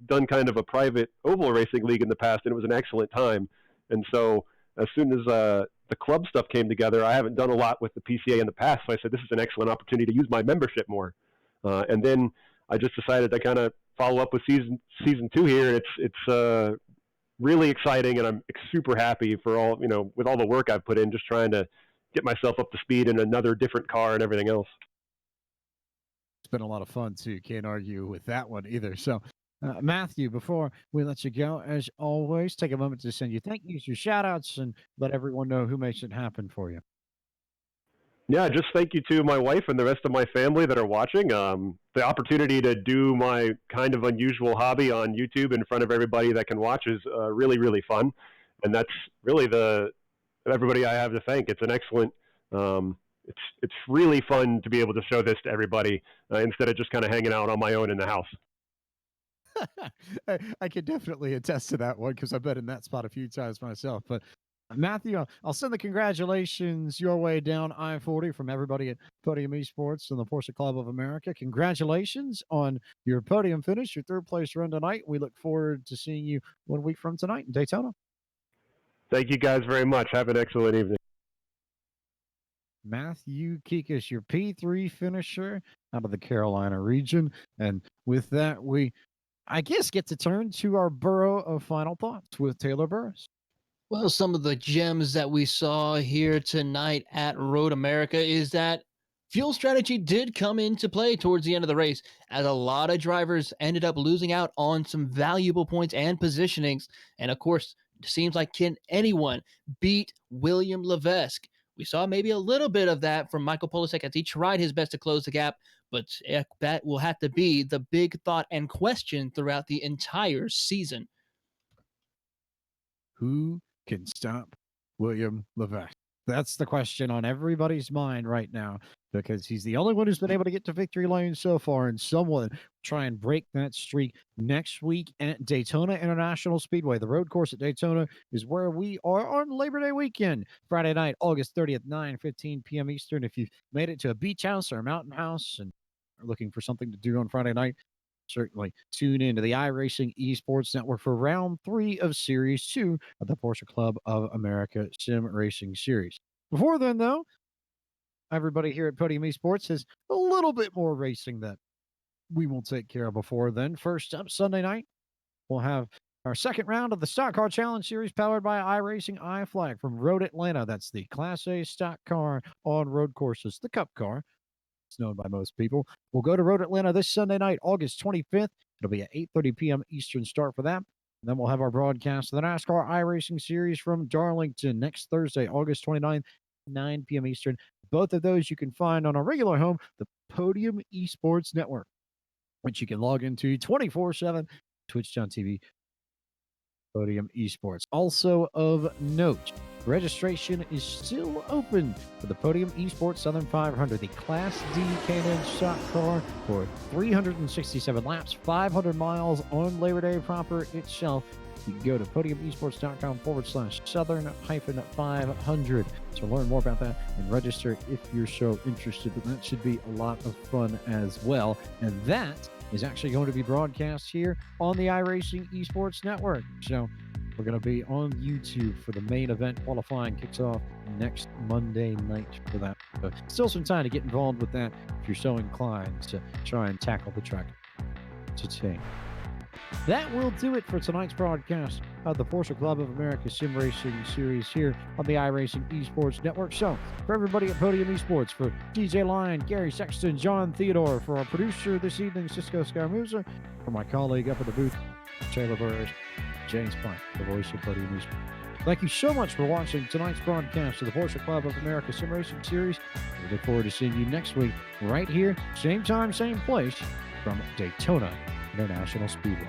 done kind of a private oval racing league in the past, and it was an excellent time. And so as soon as the club stuff came together, I haven't done a lot with the PCA in the past. So I said, this is an excellent opportunity to use my membership more. And then I just decided to kind of follow up with season 2 here. It's really exciting, and I'm super happy for all, with all the work I've put in, just trying to get myself up to speed in another different car and everything else. It's been a lot of fun too. Can't argue with that one either. So, Matthew, before we let you go, as always, take a moment to send you thank yous, your shout outs, and let everyone know who makes it happen for you. Yeah, just thank you to my wife and the rest of my family that are watching. The opportunity to do my kind of unusual hobby on YouTube in front of everybody that can watch is really, really fun. And that's really everybody I have to thank. It's an excellent, it's really fun to be able to show this to everybody instead of just kind of hanging out on my own in the house. I can definitely attest to that one because I've been in that spot a few times myself. But Matthew, I'll send the congratulations your way down I-40 from everybody at Podium Esports and the Porsche Club of America. Congratulations on your podium finish, your third place run tonight. We look forward to seeing you 1 week from tonight in Daytona. Thank you guys very much. Have an excellent evening. Matthew Kikas, your P3 finisher out of the Carolina region. And with that, we, I guess, get to turn to our Borough of Final Thoughts with Taylor Burris. Well, some of the gems that we saw here tonight at Road America is that fuel strategy did come into play towards the end of the race, as a lot of drivers ended up losing out on some valuable points and positionings. And of course, it seems like, can anyone beat William Levesque? We saw maybe a little bit of that from Michael Polisek as he tried his best to close the gap, but that will have to be the big thought and question throughout the entire season. Who can stop William Levesque? That's the question on everybody's mind right now, because he's the only one who's been able to get to victory lane so far, and someone try and break that streak next week at Daytona International Speedway. The road course at Daytona is where we are on Labor Day weekend, Friday night, August 30th, 9:15 p.m. Eastern. If you've made it to a beach house or a mountain house and are looking for something to do on Friday night, certainly tune into the iRacing Esports Network for round 3 of Series 2 of the Porsche Club of America Sim Racing Series. Before then, though, everybody here at Podium Esports has a little bit more racing that we will take care of before then. First up, Sunday night, we'll have our second round of the Stock Car Challenge Series powered by iRacing iFlag from Road Atlanta. That's the Class A stock car on road courses, the Cup car. It's known by most people. We'll go to Road Atlanta this Sunday night, August 25th. It'll be at 8:30 p.m. Eastern start for that. And then we'll have our broadcast of the NASCAR iRacing Series from Darlington next Thursday, August 29th, 9 p.m. Eastern. Both of those you can find on our regular home, the Podium Esports Network, which you can log into 24/7, twitch.tv, Podium Esports. Also of note, registration is still open for the Podium Esports Southern 500, the Class D K&N stock car for 367 laps, 500 miles on Labor Day proper itself. You can go to podiumesports.com/Southern-500 to learn more about that and register if you're so interested. But that should be a lot of fun as well. And that is actually going to be broadcast here on the iRacing Esports Network. So we're going to be on YouTube for the main event. Qualifying kicks off next Monday night for that. So still some time to get involved with that if you're so inclined to try and tackle the track today. That will do it for tonight's broadcast of the Porsche Club of America Sim Racing Series here on the iRacing Esports Network. So, for everybody at Podium Esports, for DJ Lyon, Gary Sexton, John Theodore, for our producer this evening, Cisco Scaramuza, for my colleague up at the booth, Taylor Burris, James Pike, the voice of Podium Esports. Thank you so much for watching tonight's broadcast of the Porsche Club of America Sim Racing Series. We look forward to seeing you next week, right here, same time, same place, from Daytona International Speedway.